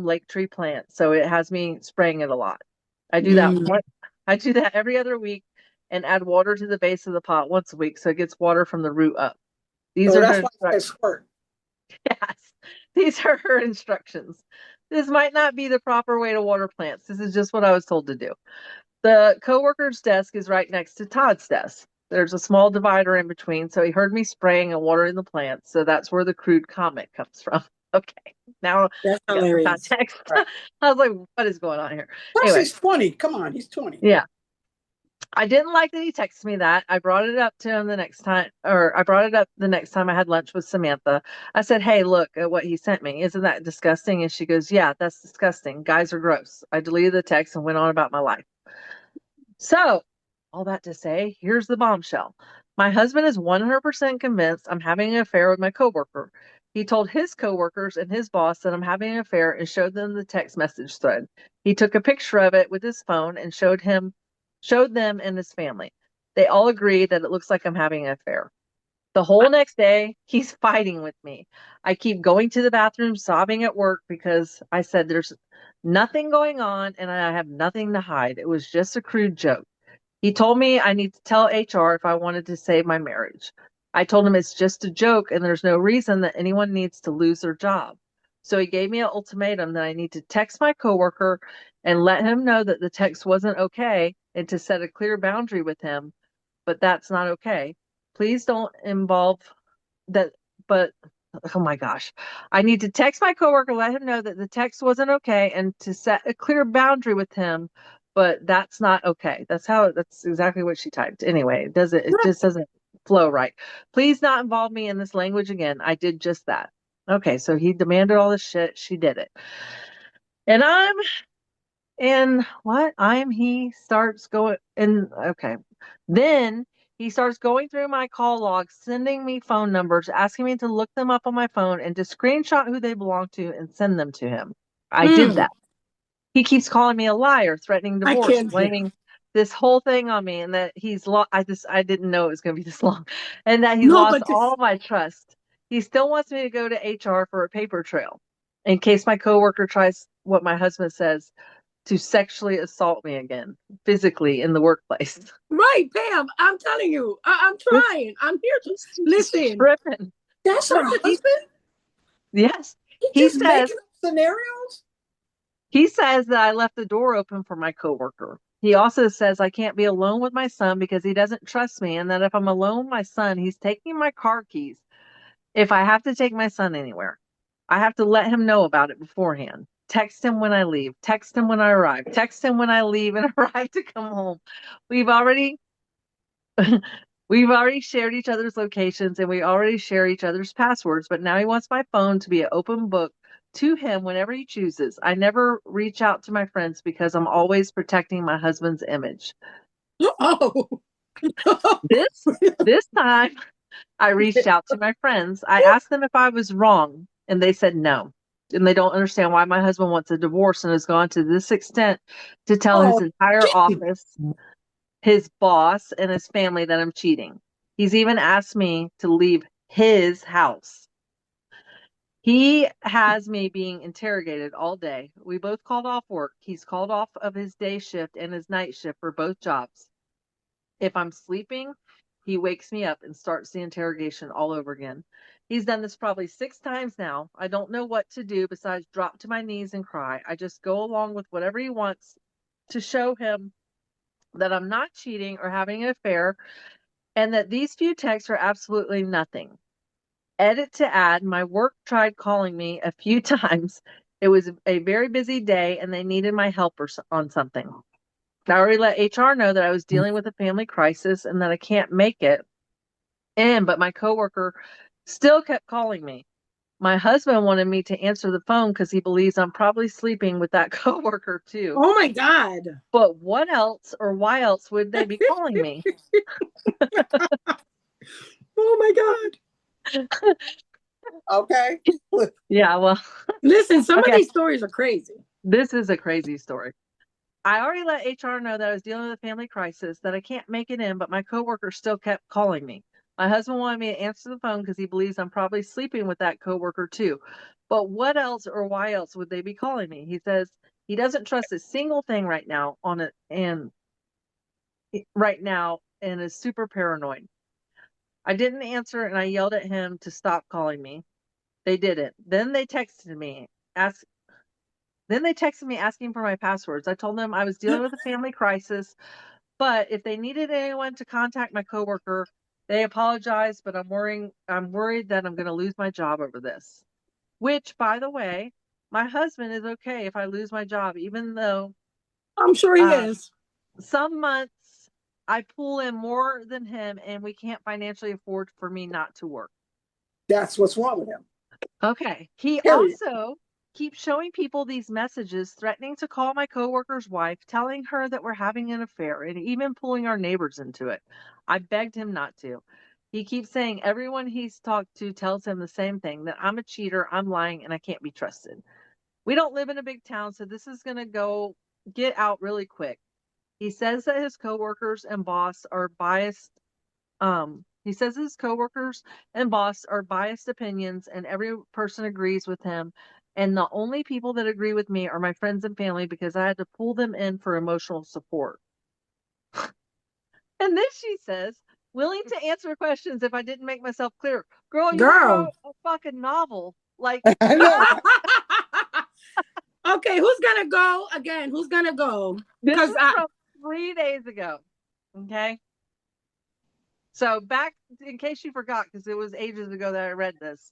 B: lake tree plant, so it has me spraying it a lot. I do that every other week and add water to the base of the pot once a week so it gets water from the root up.
C: That's why I squirt.
B: Yes, these are her instructions. This might not be the proper way to water plants. This is just what I was told to do. The coworker's desk is right next to Todd's desk. There's a small divider in between, so he heard me spraying and watering the plants, so that's where the crude comment comes from. Okay, now
C: That's
B: I got some
C: hilarious.
B: context.
C: Right.
B: I was like, what is going on here?
C: Plus,
B: Anyway,
C: he's 20. Come on, he's 20.
B: yeah. I didn't like that he texted me that. I brought it up to him the next time, or I brought it up the next time I had lunch with Samantha. I said, hey, look at what he sent me. Isn't that disgusting? And she goes, yeah, that's disgusting. Guys are gross. I deleted the text and went on about my life. So, all that to say, here's the bombshell. My husband is 100% convinced I'm having an affair with my coworker. He told his coworkers and his boss that I'm having an affair and showed them the text message thread. He took a picture of it with his phone and showed them and his family. They all agree that it looks like I'm having an affair. The whole next day, he's fighting with me. I keep going to the bathroom, sobbing at work because I said there's nothing going on and I have nothing to hide. It was just a crude joke. He told me I need to tell HR if I wanted to save my marriage. I told him it's just a joke and there's no reason that anyone needs to lose their job. So he gave me an ultimatum that I need to text my coworker and let him know that the text wasn't okay and to set a clear boundary with him, but that's not okay. Please don't involve that, but oh my gosh. I need to text my coworker, let him know that the text wasn't okay and to set a clear boundary with him, but that's not okay. That's exactly what she typed. Anyway, it just doesn't flow right. Please not involve me in this language again. I did just that. Okay, so he demanded all this shit. She did it. And he starts going and okay. Then he starts going through my call logs, sending me phone numbers, asking me to look them up on my phone and to screenshot who they belong to and send them to him. I did that. He keeps calling me a liar, threatening
C: I
B: divorce,
C: can't.
B: blaming this whole thing on me and that I didn't know it was going to be this long and that he's
C: No,
B: lost
C: but
B: all
C: this.
B: my trust. He still wants me to go to HR for a paper trail in case my coworker tries what my husband says to sexually assault me again, physically in the workplace.
A: Right, Pam. I'm telling you, I'm
B: This,
A: trying. I'm here to
B: this is
A: listen.
B: tripping.
C: That's her
B: He,
C: husband?
B: yes,
C: He
B: he
C: just
B: says
C: making up scenarios?
B: he says that I left the door open for my coworker. He also says I can't be alone with my son because he doesn't trust me, and that if I'm alone with my son, he's taking my car keys. If I have to take my son anywhere, I have to let him know about it beforehand. Text him when I leave. Text him when I arrive. Text him when I leave and arrive to come home. We've already we've already shared each other's locations and we already share each other's passwords, but now he wants my phone to be an open book to him whenever he chooses. I never reach out to my friends because I'm always protecting my husband's image.
C: Oh.
B: This this time I reached out to my friends. I asked them if I was wrong, and they said no. And they don't understand why my husband wants a divorce and has gone to this extent to tell his
C: Oh,
B: entire
C: gee.
B: office, his boss, and his family that I'm cheating. He's even asked me to leave his house. He has me being interrogated all day. We both called off work. He's called off of his day shift and his night shift for both jobs. If I'm sleeping, he wakes me up and starts the interrogation all over again. He's done this probably 6 times now. I don't know what to do besides drop to my knees and cry. I just go along with whatever he wants to show him that I'm not cheating or having an affair and that these few texts are absolutely nothing. Edit to add, my work tried calling me a few times. It was a very busy day and they needed my help on something. I already let HR know that I was dealing with a family crisis and that I can't make it. But my coworker still kept calling me. My husband wanted me to answer the phone because he believes I'm probably sleeping with that coworker too.
A: Oh my God.
B: But what else or why else would they be calling me?
A: Oh my God.
C: Okay.
B: Yeah, well,
A: Listen, some of
B: okay.
A: these stories are crazy.
B: This is a crazy story. I already let HR know that I was dealing with a family crisis, that I can't make it in, but my coworker still kept calling me. My husband wanted me to answer the phone because he believes I'm probably sleeping with that coworker too. But what else or why else would they be calling me? He says he doesn't trust a single thing right now and is super paranoid. I didn't answer and I yelled at him to stop calling me. They didn't. Ask Then they texted me asking for my passwords. I told them I was dealing with a family crisis, but if they needed anyone to contact my coworker, they apologized, but I'm worried that I'm going to lose my job over this. which, by the way, my husband is okay if I lose my job, even though
A: I'm sure he is.
B: some months I pull in more than him and we can't financially afford for me not to work.
C: That's what's wrong with him.
B: Okay. He
C: Period.
B: also keeps showing people these messages, threatening to call my coworker's wife, telling her that we're having an affair, and even pulling our neighbors into it. I begged him not to. He keeps saying everyone he's talked to tells him the same thing, that I'm a cheater, I'm lying, and I can't be trusted. We don't live in a big town, so this is going to get out really quick. He says that his coworkers and boss are biased. He says his coworkers and boss are biased opinions, and every person agrees with him. And the only people that agree with me are my friends and family because I had to pull them in for emotional support. And then she says, willing to answer questions if I didn't make myself clear. Girl, you wrote a fucking novel. Like,
C: I know.
A: Okay, who's gonna go again? Who's gonna go?
B: This is from 3 days ago. Okay. So back, in case you forgot, because it was ages ago that I read this.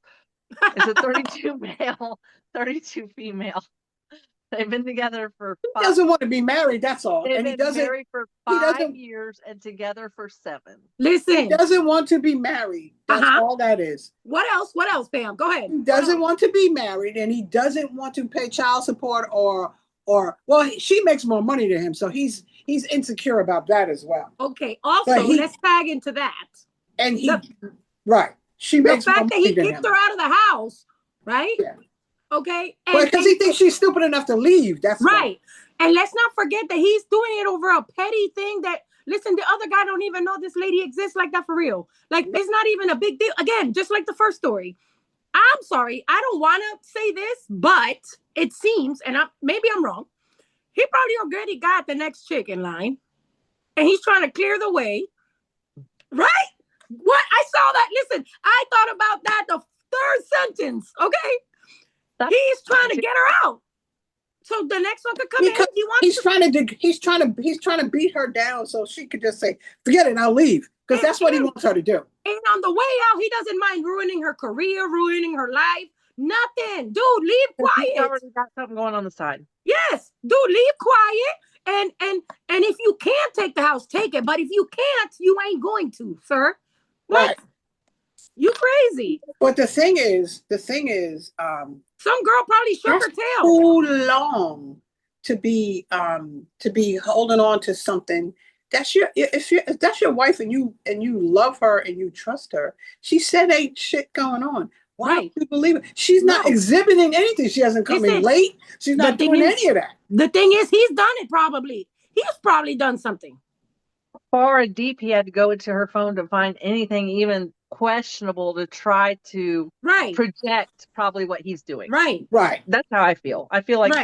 B: It's a 32 male, 32 female. They've been together for
C: He doesn't want to be married, that's all.
B: They've
C: And he
B: been
C: doesn't
B: married for 5 years and together for 7.
A: Listen.
C: He doesn't want to be married. That's all that is.
A: What else? What else, Pam? Go ahead.
C: He doesn't want to be married, and he doesn't want to pay child support or well, she makes more money than him, so he's insecure about that as well.
A: Okay. Also, let's tag into that.
C: And right. She makes more money than him. The fact that
A: he kicked her out of the house, right?
C: Yeah.
A: Okay.
C: Well, because he thinks she's stupid enough to leave. That's
A: right. Why. And let's not forget that he's doing it over a petty thing that, listen, the other guy don't even know this lady exists like that for real. Like, it's not even a big deal. Again, just like the first story. I'm sorry. I don't want to say this, but it seems, and maybe I'm wrong, he probably already got the next chick in line. And he's trying to clear the way. Right? What? I saw that. Listen, I thought about that the third sentence. Okay? He's trying to get her out, so the next one could come in.
C: He's trying to beat her down so she could just say, "Forget it, I'll leave," because that's what he wants her to do.
A: And on the way out, he doesn't mind ruining her career, ruining her life. Nothing, dude. Leave quiet.
B: He's already got something going on the side.
A: Yes, dude. Leave quiet. And if you can take the house, take it. But if you can't, you ain't going to, sir. What? Right. You crazy.
C: But the thing is,
A: some girl probably shook her tail.
C: Too long to be holding on to something. If that's your wife and you love her and you trust her, she said ain't shit going on. Why don't you believe it? She's not exhibiting anything. She hasn't come in late. She's not doing any of that.
A: The thing is, he's done it probably. He's probably done something.
B: Far deep, he had to go into her phone to find anything even questionable to try to project probably what he's doing.
A: Right.
B: That's how I feel. I feel like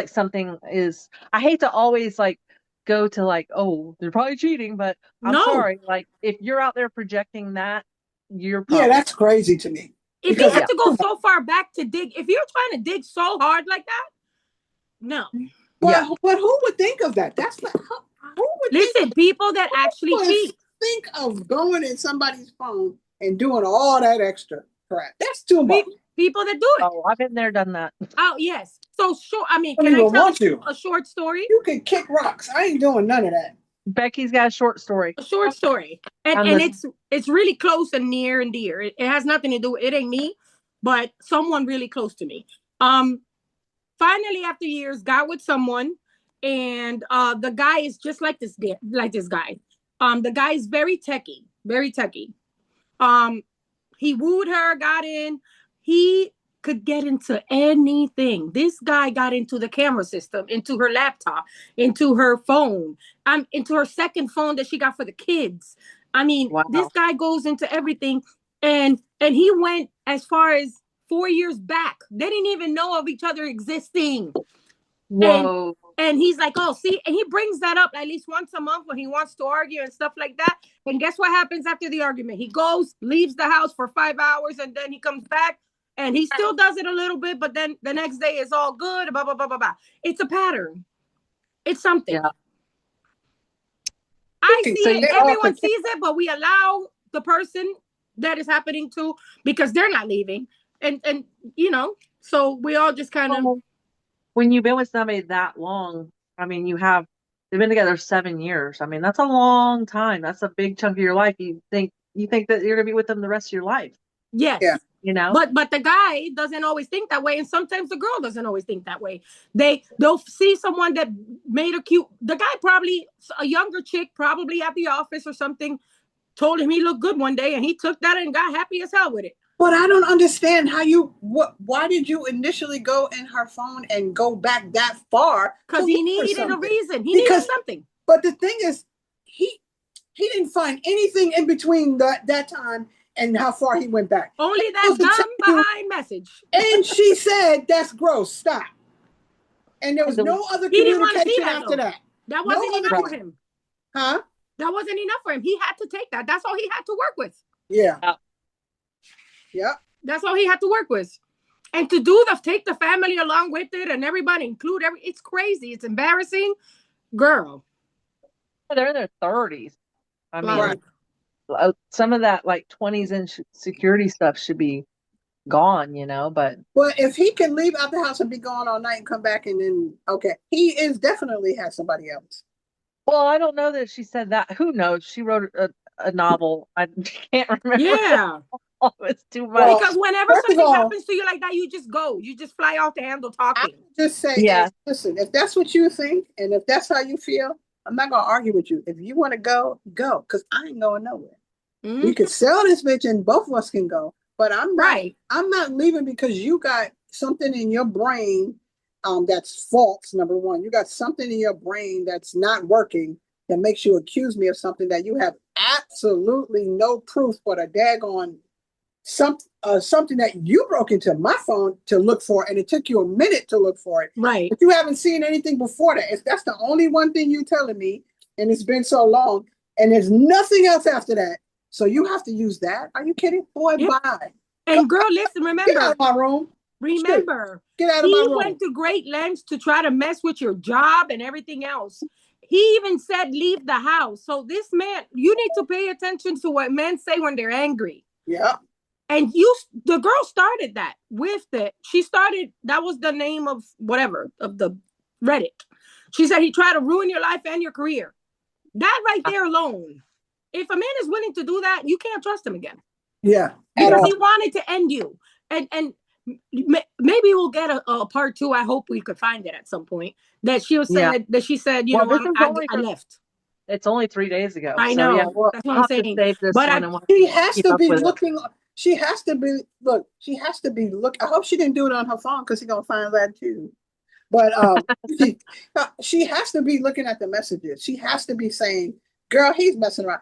B: something is, I hate to always like go to like, oh, they're probably cheating, but I'm sorry. Like if you're out there projecting that, you're probably.
C: Yeah, that's crazy to me.
A: If you have to go so far back to dig, if you're trying to dig so hard like that, no.
C: Well, but who would think of that? That's not who would
A: listen. People that actually cheat
C: think of going in somebody's phone and doing all that extra crap. That's too much.
A: People that do it.
B: Oh, I've been there, done that.
A: Oh yes. So short. I mean, can I tell you a short story?
C: You can kick rocks. I ain't doing none of that.
B: Becky's got a short story.
A: A short story, and it's really close and near and dear. It has nothing to do. It ain't me, but someone really close to me. Finally, after years, got with someone, and the guy is just like this guy. The guy is very techie, very techie. He wooed her, got in. He could get into anything. This guy got into the camera system, into her laptop, into her phone, into her second phone that she got for the kids. I mean, This guy goes into everything, and he went as far as 4 years back. They didn't even know of each other existing.
B: Whoa.
A: And he's like, oh, see, and he brings that up at least once a month when he wants to argue and stuff like that. And guess what happens after the argument? He goes, leaves the house for 5 hours, and then he comes back. And he still does it a little bit, but then the next day is all good, blah, blah, blah, blah, blah. It's a pattern. It's something. Yeah. I see it. Everyone sees it, but we allow the person that is happening to, because they're not leaving. and you know, so we all just kind of.
B: Well, when you've been with somebody that long, I mean, they've been together 7 years. I mean, that's a long time. That's a big chunk of your life. You think that you're gonna be with them the rest of your life.
A: Yes.
C: Yeah.
B: You know?
A: But the guy doesn't always think that way, and sometimes the girl doesn't always think that way. They'll see someone that made a cute. The guy probably a younger chick, probably at the office or something, told him he looked good one day, and he took that and got happy as hell with it.
C: But I don't understand why did you initially go in her phone and go back that far?
A: Because he needed a reason. He needed something.
C: But the thing is, he didn't find anything in between that time and how far he went back.
A: Only that dumb behind message.
C: And she said, that's gross, stop. And there was no other communication after that.
A: That wasn't enough for him.
C: Huh?
A: That wasn't enough for him. He had to take that. That's all he had to work with.
C: Yeah. Yeah.
A: That's all he had to work with. And to take the family along with it and everybody it's crazy. It's embarrassing. Girl.
B: They're in their 30s. I mean, some of that like 20s insecurity stuff should be gone, you know, but.
C: Well, if he can leave out the house and be gone all night and come back and then, okay, he definitely has somebody else.
B: Well, I don't know that she said that. Who knows? She wrote a novel. I can't remember.
A: Yeah.
B: Oh, it's too much.
A: Because whenever something happens to you like that, you just go. You just fly off the handle talking.
C: I just say, listen, if that's what you think and if that's how you feel, I'm not going to argue with you. If you want to go, go. Because I ain't going nowhere. Mm-hmm. We could sell this bitch and both of us can go. But I'm not leaving because you got something in your brain that's false, number one. You got something in your brain that's not working that makes you accuse me of something that you have absolutely no proof but a daggone something that you broke into my phone to look for, and it took you a minute to look for it.
A: Right.
C: But you haven't seen anything before that. If that's the only one thing you're telling me, and it's been so long, and there's nothing else after that, so you have to use that. Are you kidding? Boy, bye.
A: And girl, listen, remember.
C: Get out of my room.
A: Remember.
C: Get out of my room.
A: He went to great lengths to try to mess with your job and everything else. He even said, leave the house. So this man, you need to pay attention to what men say when they're angry.
C: Yeah.
A: And the girl started that with it. She started, that was the name of whatever, of the Reddit. She said he tried to ruin your life and your career. That right there alone. If a man is willing to do that, you can't trust him again.
C: Yeah.
A: Because he wanted to end you. And maybe we'll get a part 2. I hope we could find it at some point. That she was saying that she said, I left.
B: It's only 3 days ago.
A: I know. That's what I'm saying.
B: But
C: she has to be looking. She has to be look. I hope she didn't do it on her phone because he's gonna find that too. But she has to be looking at the messages. She has to be saying, "Girl, he's messing around."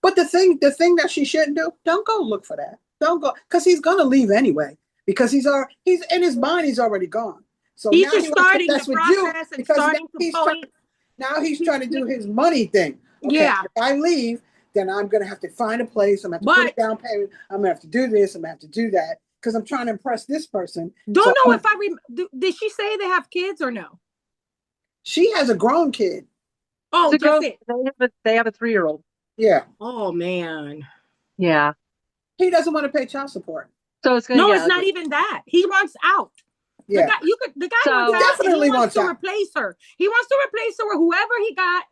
C: But the thing that she shouldn't do, don't go look for that. Don't go because he's gonna leave anyway. Because he's in his mind. He's already gone. So
A: he's just starting the process and starting to point.
C: Now he's trying to do his money thing. Okay, if I leave, then I'm going to have to find a place. I'm going to have to put a down payment. I'm going to have to do this. I'm going to have to do that because I'm trying to impress this person.
A: Don't know if did she say they have kids or no?
C: She has a grown kid.
A: Oh, that's it.
B: They have a 3-year-old.
C: Yeah.
A: Oh, man.
B: Yeah.
C: He doesn't want to pay child support.
B: So it's
A: it's not even that. He wants out.
C: Yeah.
A: The guy
C: definitely
A: wants to replace her. He wants to replace her with whoever he got.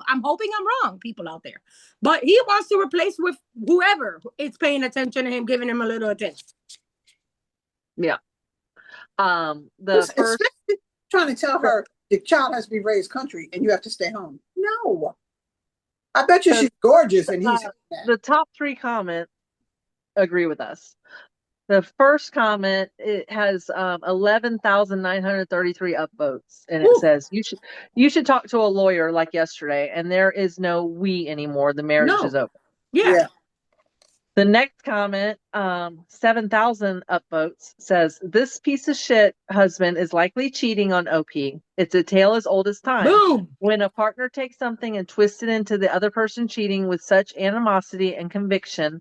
A: I'm hoping I'm wrong, people out there. But he wants to replace with whoever is paying attention to him, giving him a little attention.
B: Yeah. First
C: trying to tell her the child has to be raised country and you have to stay home. No. I bet you she's gorgeous and he's
B: the top 3 comments agree with us. The first comment, it has 11,933 upvotes, and it says you should talk to a lawyer like yesterday, and there is no we anymore. The marriage is over.
A: Yeah.
B: The next comment, 7,000 upvotes, says this piece of shit husband is likely cheating on OP. It's a tale as old as time.
A: Boom.
B: When a partner takes something and twists it into the other person cheating with such animosity and conviction,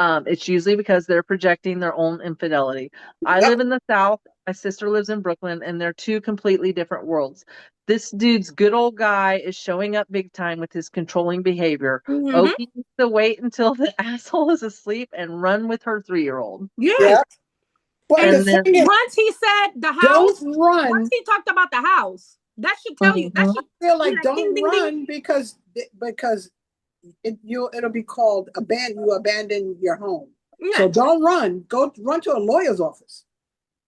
B: it's usually because they're projecting their own infidelity. I live in the South. My sister lives in Brooklyn, and they're two completely different worlds. This dude's good old guy is showing up big time with his controlling behavior.
A: Mhm.
B: Opie needs to wait until the asshole is asleep and run with her 3-year-old.
A: Yes.
C: Yeah. But
A: And
C: the
B: And then,
C: thing is,
A: once he said the house,
C: don't
A: once
C: run.
A: he talked about the house, that should tell you. That
B: Mhm.
A: should
C: Feel
A: be
C: like
A: like ding,
C: don't
A: ding, ding.
C: run because it'll be called abandon your home. So
A: Yeah.
C: don't run. Go run to a lawyer's office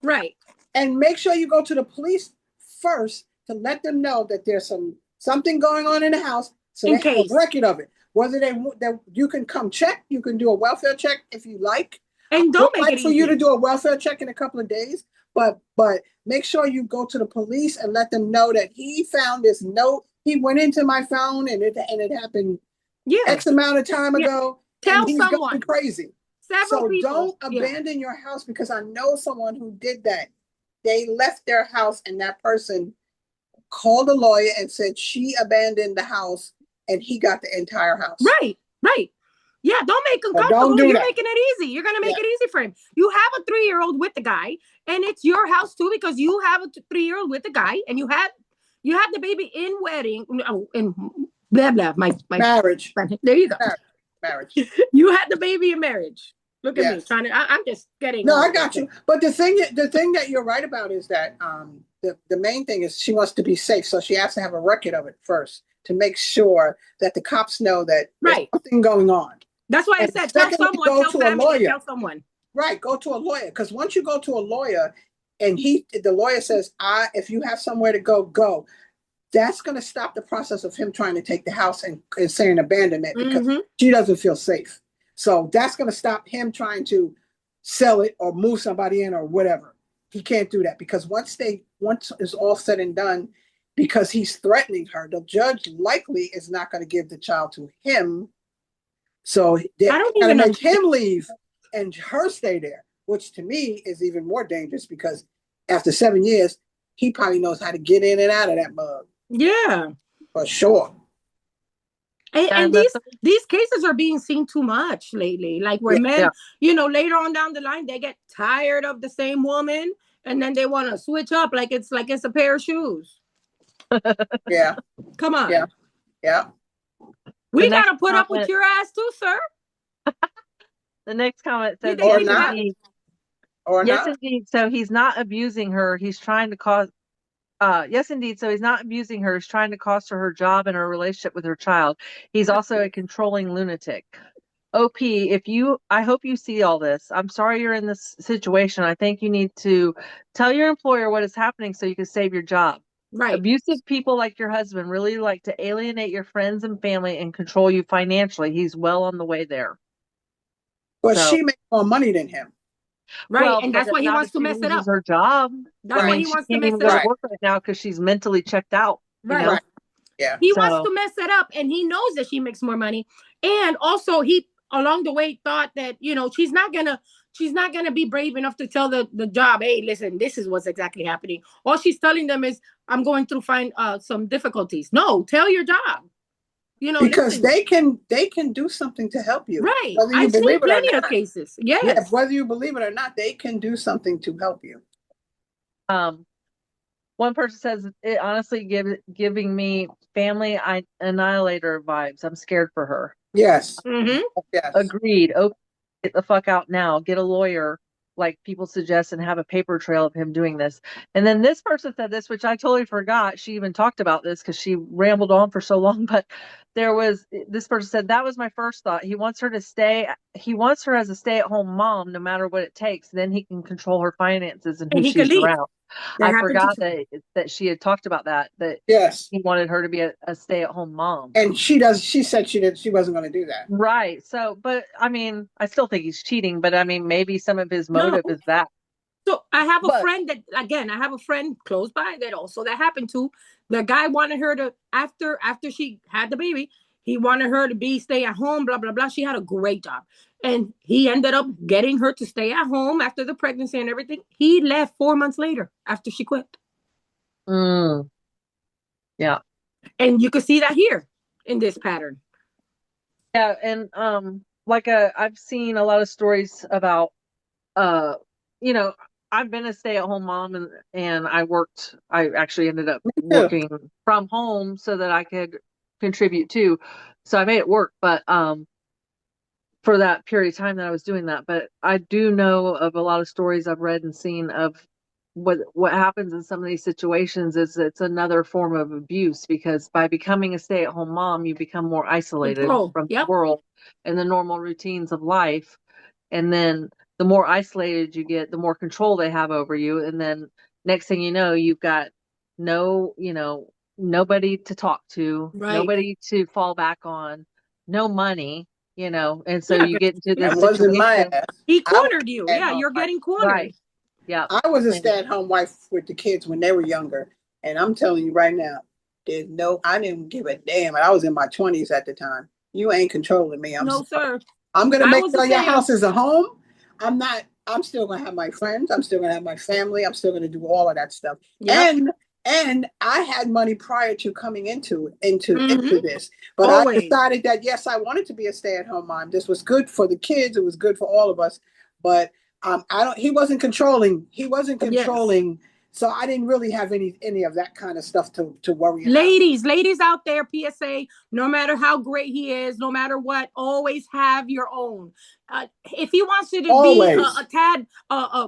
A: Right.
C: and make sure you go to the police first to let them know that there's something going on in the house, so they
A: In
C: have a
A: case.
C: record of it. Whether that you can come check, you can do a welfare check if you like.
A: And
C: Would
A: don't make
C: like
A: it
C: for you to
A: easy.
C: do a welfare check in a couple of days, but make sure you go to the police and let them know that he found this note. He went into my phone and it happened
A: Yeah.
C: X amount of time
A: Yeah.
C: ago,
A: Tell
C: and he's going
A: someone.
C: crazy.
A: Several
C: So
A: people.
C: don't
A: Yeah.
C: abandon your house, because I know someone who did that. They left their house and that person called a lawyer and said she abandoned the house and he got the entire house.
A: Right. Right. Yeah, don't make him
C: But
A: comfortable.
C: don't do
A: You're
C: that.
A: making it easy. You're gonna make
C: Yeah.
A: it easy for him. You have a 3-year-old with the guy, and it's your house too because you have a 3-year-old with the guy, and you had the baby in wedding, in blah blah. My
C: Marriage.
A: there you go.
C: Marriage.
A: You had the baby in marriage. Look at me
C: Yes.
A: trying to. I'm just getting.
C: No,
A: all
C: I
A: this
C: got
A: stuff.
C: you. But the thing that you're right about is that the main thing is she wants to be safe, so she has to have a record of it first to make sure that the cops know that there's
A: Right.
C: something going on.
A: That's why I
C: And
A: said tell
C: secondly,
A: someone,
C: go
A: tell
C: to a
A: family,
C: lawyer.
A: tell someone.
C: Right, go to a lawyer, because once you go to a lawyer and the lawyer says, if you have somewhere to go, go. That's going to stop the process of him trying to take the house and saying abandonment, because
A: Mhm.
C: she doesn't feel safe. So that's going to stop him trying to sell it or move somebody in or whatever. He can't do that, because once it's all said and done, because he's threatening her, the judge likely is not going to give the child to him. So they're
A: I don't
C: going
A: even
C: to make
A: understand.
C: him leave and her stay there, which to me is even more dangerous, because after 7 years, he probably knows how to get in and out of that mug.
A: Yeah.
C: For sure.
A: And these cases are being seen too much lately. Like where men, later on down the line, they get tired of the same woman, and then they want to switch up like it's a pair of shoes.
C: Yeah.
A: Come on.
C: Yeah. Yeah.
A: We gotta put up with your ass too, sir.
B: The next comment says,
C: Or not. Or
B: yes,
C: not.
B: indeed. So he's not abusing her. He's trying to cause. Yes, indeed. So he's not abusing her. He's trying to cost her job and her relationship with her child. He's also a controlling lunatic. OP, I hope you see all this. I'm sorry you're in this situation. I think you need to tell your employer what is happening so you can save your job.
A: Right.
B: Abusive people like your husband really like to alienate your friends and family and control you financially. He's well on the way there.
C: But she makes more money than him.
A: Right.
B: Well,
A: and that's why he wants to mess it up.
B: Her job.
A: That's why he wants to
B: she
A: mess
B: can't even
A: it
B: go
A: up.
B: to work right now because she's mentally checked out.
A: Right.
B: You know?
C: Right. Yeah.
A: He wants to mess it up, and he knows that she makes more money. And also he along the way thought that, she's not gonna be brave enough to tell the job, hey, listen, this is what's exactly happening. All she's telling them is, I'm going through some difficulties. No, tell your job.
C: Because they can do something to help you.
A: Right.
C: Whether you
A: I've seen
C: believe it or
A: plenty of
C: not.
A: cases. Yes.
C: Yeah, whether you believe it or not, they can do something to help you.
B: One person says, it honestly giving me family annihilator vibes. I'm scared for her.
C: Yes.
A: Mm-hmm.
C: Yes.
B: Agreed. Oh, get the fuck out now. Get a lawyer, like people suggest, and have a paper trail of him doing this. And then this person said this, which I totally forgot. She even talked about this because she rambled on for so long. But this person said, that was my first thought. He wants her to stay. He wants her as a stay-at-home mom, no matter what it takes. Then he can control her finances and who she's around. I forgot that she had talked about that
C: yes,
B: he wanted her to be a stay-at-home mom.
C: And she said she wasn't going to do that.
B: Right. So, but I mean, I still think he's cheating, but I mean, maybe some of his motive is that.
A: So I have a friend close by that happened to. The guy wanted her to, after she had the baby, he wanted her to stay at home, blah, blah, blah. She had a great job. And he ended up getting her to stay at home after the pregnancy and everything. He left 4 months later after she quit.
B: Yeah.
A: And you could see that here in this pattern.
B: Yeah. And I've seen a lot of stories about, I've been a stay-at-home mom, and I actually ended up
C: Me too.
B: working from home so that I could contribute too. So I made it work, but for that period of time that I was doing that. But I do know of a lot of stories I've read and seen of what happens in some of these situations is it's another form of abuse, because by becoming a stay-at-home mom, you become more isolated
A: Control.
B: from the
A: Yep.
B: world and the normal routines of life. And then the more isolated you get, the more control they have over you. And then next thing you know, you've got nobody to talk to,
A: Right.
B: nobody to fall back on, no money, and so
A: Yeah.
B: you get into this
C: That wasn't my
B: situation.
C: ass.
A: He
C: I was
A: cornered you.
C: a
A: Yeah,
C: stay-at-home
A: you're
C: wife.
A: getting cornered.
B: Right. Yeah.
C: I was a
B: And
C: stay-at-home wife with the kids when they were younger, and I'm telling you right now, I didn't give a damn. And I was in my 20s at the time. You ain't controlling me. I'm
A: No,
C: sorry.
A: sir.
C: I'm gonna
A: I
C: make
A: was
C: sure
A: the
C: your
A: same.
C: house is a home. I'm not. I'm still gonna have my friends. I'm still gonna have my family. I'm still gonna do all of that stuff.
A: Yep.
C: And I had money prior to coming into
A: Mhm.
C: this, but I
A: Always.
C: decided that yes, I wanted to be a stay-at-home mom. This was good for the kids. It was good for all of us. But I don't. He wasn't controlling. He wasn't
A: Yes.
C: controlling. So I didn't really have any of that kind of stuff to worry about.
A: Ladies out there, PSA, no matter how great he is, no matter what, always have your own. If he wants you to be
C: Always.
A: a tad,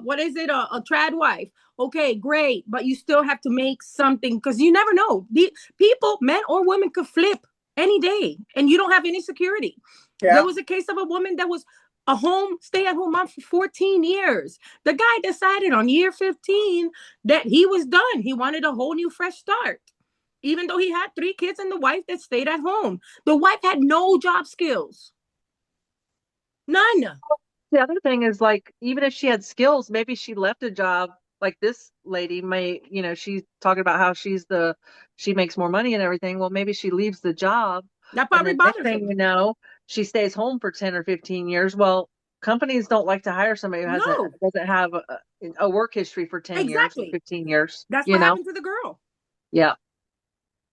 A: what is it, a trad wife? Okay, great, but you still have to make something, because you never know. The people, men or women, could flip any day, and you don't have any security.
C: Yeah.
A: There was a case of a woman that was a stay-at-home mom for 14 years. The guy decided on year 15 that he was done. He wanted a whole new fresh start. Even though he had 3 kids and the wife that stayed at home. The wife had no job skills. None.
B: the other thing is, like, even if she had skills, maybe she left a job. Like this lady may, she's talking about how she makes more money and everything. Well, maybe she leaves the job,
A: That
B: and
A: probably
B: then next
A: bothers
B: thing
A: him.
B: you know, she stays home for 10 or 15 years. Well, companies don't like to hire somebody who
A: No.
B: doesn't have a work history for 10 years or
A: Exactly.
B: 15 years.
A: That's what happened to the girl.
B: Yeah.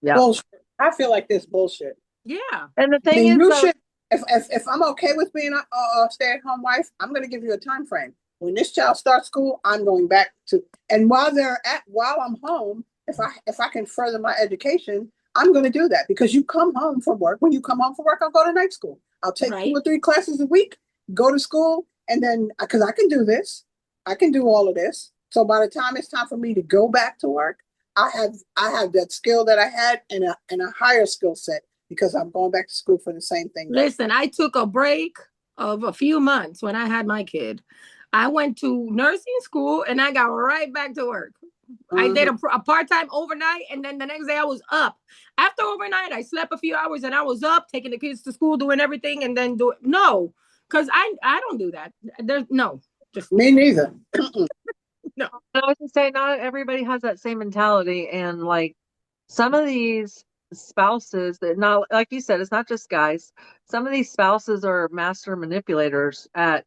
B: Yeah.
C: Bullshit. I feel like this bullshit.
A: Yeah.
B: And the
C: I
B: thing
C: mean,
B: is,
C: you
B: though,
C: should. If I'm okay with being a stay-at-home wife, I'm going to give you a time frame. When this child starts school, I'm going back to. And while I'm home, if I can further my education, I'm going to do that, because you come home from work. When you come home from work, I'll go to night school. I'll take 2 or 3 classes a week, go to school, and then because I can do this, I can do all of this. So by the time it's time for me to go back to work, I have that skill that I had, and a higher skill set, because I'm going back to school for the same thing.
A: Listen, I took a break of a few months when I had my kid. I went to nursing school and I got right back to work. I did a part-time overnight, and then the next day I was up. After overnight, I slept a few hours and I was up taking the kids to school, doing everything, and then no, because I don't do that. There's no, just
C: Me neither.
A: no.
B: I was gonna say, not everybody has that same mentality, and like some of these spouses, that, not like you said, it's not just guys. Some of these spouses are master manipulators at,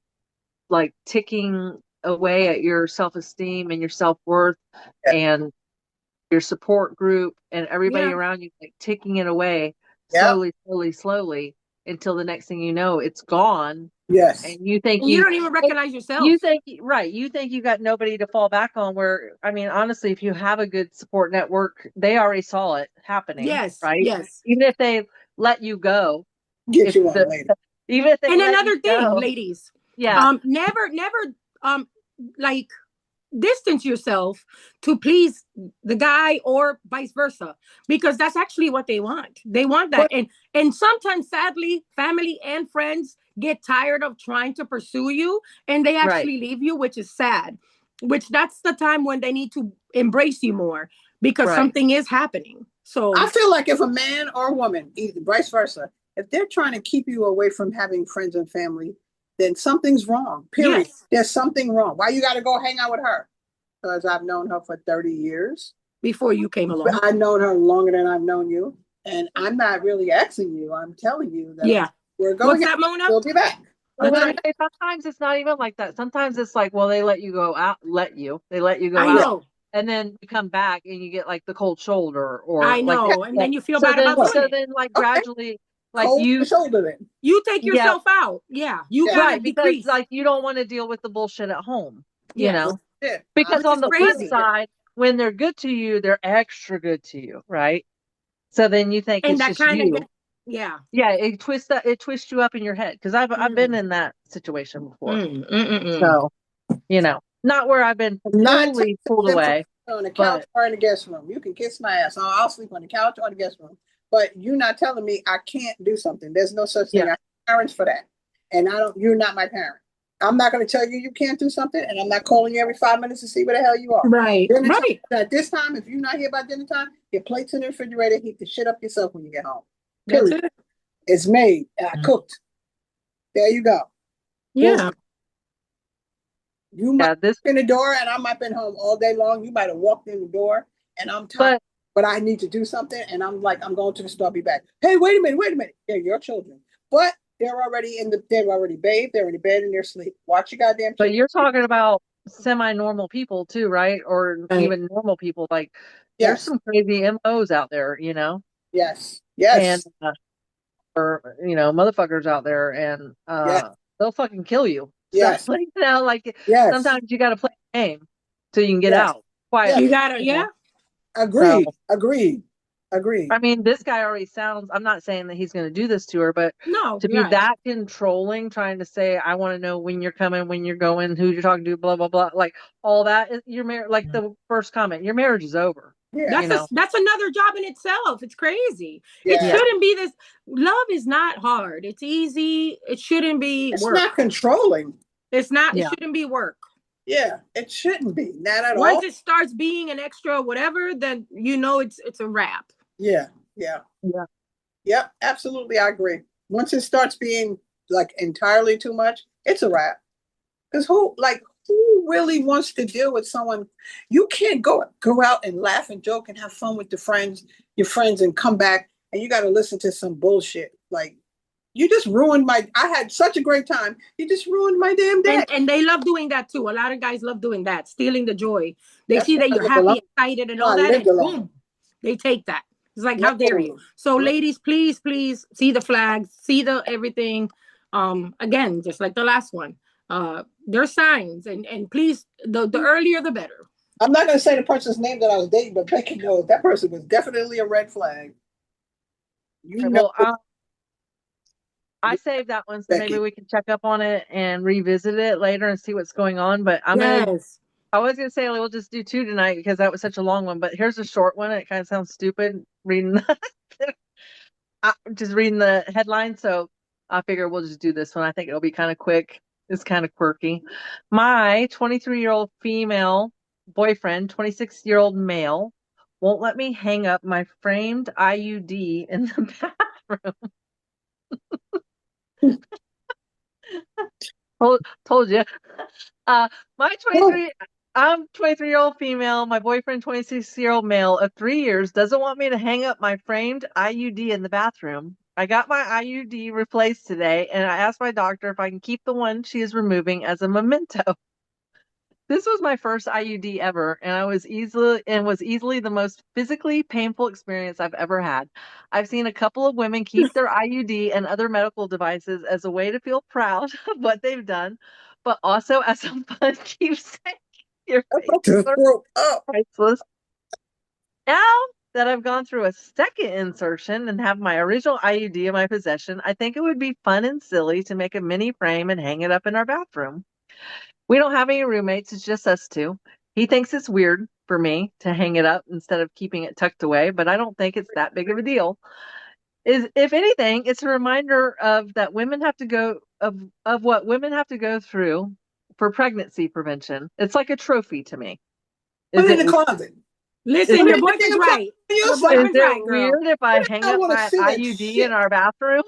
B: like, ticking away at your self-esteem and your self-worth and your support group and everybody
A: Yeah.
B: around you, like ticking it away
C: Yeah.
B: slowly until the next thing you know, it's gone.
C: Yes.
B: And you think
A: And you don't even recognize yourself.
B: you think you got nobody to fall back on, where, I mean, honestly, if you have a good support network, they already saw it happening.
A: Yes.
B: Right.
A: Yes.
B: Even if they let you go,
C: Get you on later.
B: even if they
A: And
B: let
A: another
B: you
A: thing,
B: go,
A: ladies.
B: yeah,
A: Never like distance yourself to please the guy or vice versa, because that's actually what they want. They want that. And sometimes, sadly, family and friends get tired of trying to pursue you, and they actually leave you, which is sad. Which that's the time when they need to embrace you more, because something is happening. So
C: I feel like if a man or a woman, either vice versa, if they're trying to keep you away from having friends and family, then something's wrong. Period.
A: Yes.
C: There's something wrong. Why you got to go hang out with her? Because I've known her for 30 years.
A: Before you came along.
C: I've known her longer than I've known you. And I'm not really asking you. I'm telling you that we're going.
A: What's that, Mona?
C: We'll be back.
B: Sometimes it's not even like that. Sometimes it's like, well, they let you go out, they let you go
A: I
B: out,
A: know.
B: and then you come back and you get like the cold shoulder, or
A: I know,
B: like,
A: and then you feel bad about
B: so
A: doing
B: then like gradually, like
C: cold shoulder then.
A: you take yourself out. Yeah, you gotta
B: because
A: decrease.
B: like you don't want to deal with the bullshit at home, you know.
C: shit.
B: Because
A: Which
B: on
A: is
B: the flip
A: crazy.
B: side, when they're good to you, they're extra good to you, right? So then you think
A: And
B: it's
A: that
B: just
A: kind of
B: you.
A: gets, yeah.
B: Yeah, it twists you up in your head. Because I've been in that situation before. So, not where I've been
C: I'm not
B: totally pulled
C: them from
B: away,
C: on the couch
B: but
C: or in the guest room. You can kiss my ass. I'll sleep on the couch or the guest room. But you're not telling me I can't do something. There's no such thing.
B: yeah,
C: I have parents for that. And I don't you're not my parent. I'm not going to tell you you can't do something, and I'm not calling you every 5 minutes to see where the hell you are.
A: Right.
C: Dinner time,
A: Right.
C: at this time, if you're not here by dinner time, your plate's in the refrigerator. Heat the shit up yourself when you get home.
A: That's
C: Period.
A: it.
C: It's made. I cooked. There you go.
A: Yeah.
C: You might
B: yeah. This,
C: walk in the door, and I might have been home all day long. You might have walked in the door, and I'm tired,
B: but
C: but I need to do something, and I'm like, I'm going to the store. I'll be back. Hey, wait a minute. They're your children, but they're already bathed, they're in the bed, and they're asleep. Watch your goddamn
B: but
C: kids.
B: you're talking about semi-normal people too, right? Or
A: Right.
B: even normal people. Like, there's
C: Yes,
B: some crazy MOs out there,
C: yes,
B: and
C: yes,
B: or motherfuckers out there, and
C: yes,
B: they'll fucking kill you. So
C: yes,
B: like,
C: yes,
B: sometimes you got to play a game till you can get
C: yes,
B: out
C: yes.
A: You
B: quietly.
A: gotta, yeah.
B: So
C: Agreed.
B: I mean, this guy already sounds. I'm not saying that he's going to do this to her, but
A: No,
B: to
A: you're
B: be
A: right.
B: that controlling, trying to say, "I want to know when you're coming, when you're going, who you're talking to, blah blah blah," like all that. Your marriage, like the first comment, your marriage is over.
C: Yeah,
B: You know?
A: That's another job in itself. It's crazy. It
C: yeah.
B: Yeah,
A: shouldn't be this. Love is not hard. It's easy. It shouldn't be
C: It's
A: work.
C: not controlling.
A: It's not. It
B: yeah.
A: shouldn't be work.
C: Yeah, it shouldn't be. Not at
A: Once
C: all.
A: it starts being an extra whatever, then it's a wrap.
C: Yeah,
B: Yeah.
C: yep. Absolutely, I agree. Once it starts being like entirely too much, it's a wrap. Because who really wants to deal with someone? You can't go out and laugh and joke and have fun with your friends, and come back and you got to listen to some bullshit. Like you just ruined my. I had such a great time. You just ruined my damn day.
A: And they love doing that too. A lot of guys love doing that, stealing the joy. They
C: That's
A: see
C: why
A: that
C: I
A: you're
C: live alone.
A: happy, excited, and all
C: I
A: that,
C: lived
A: and
C: alone.
A: boom, they take that. It's like, how dare you?
C: No,
A: So,
C: no.
A: ladies, please, please see the flags, see the everything. Again, just like the last one. There's signs, and please, the earlier the better.
C: I'm not going to say the person's name that I was dating, but Becky knows that person was definitely a red flag. You know,
B: Well, I saved that one, so maybe
C: Becky.
B: we can check up on it and revisit it later and see what's going on. But
A: Yes.
B: I was gonna say we'll just do two tonight because that was such a long one. But here's a short one. It kind of sounds stupid reading just reading the headline. So I figure we'll just do this one. I think it'll be kind of quick. It's kind of quirky. My 23-year-old female boyfriend, 26-year-old male, won't let me hang up my framed IUD in the bathroom. Told you. My 23, I'm 23-year-old female. My boyfriend, 26-year-old male of 3 years, doesn't want me to hang up my framed IUD in the bathroom. I got my IUD replaced today, and I asked my doctor if I can keep the one she is removing as a memento. This was my first IUD ever, and was easily the most physically painful experience I've ever had. I've seen a couple of women keep their IUD and other medical devices as a way to feel proud of what they've done, but also as a fun keepsake. Your faces are priceless. Now that I've gone through a second insertion and have my original IUD in my possession, I think it would be fun and silly to make a mini frame and hang it up in our bathroom. We don't have any roommates. It's just us two. He thinks it's weird for me to hang it up instead of keeping it tucked away, but I don't think it's that big of a deal. If anything, it's a reminder of what women have to go through for pregnancy prevention. It's like a trophy to me.
C: Put
B: Is
C: it in
B: it
C: the closet.
A: Listen,
C: Put
A: your
C: it in the
A: boyfriend's
C: damn closet
A: right.
C: on your
A: Your
C: side.
B: is
A: boyfriend's
B: it
A: right, girl.
B: weird if I hang
C: I
B: up
C: want to
B: my
C: see that
B: IUD in
C: shit.
B: our bathroom?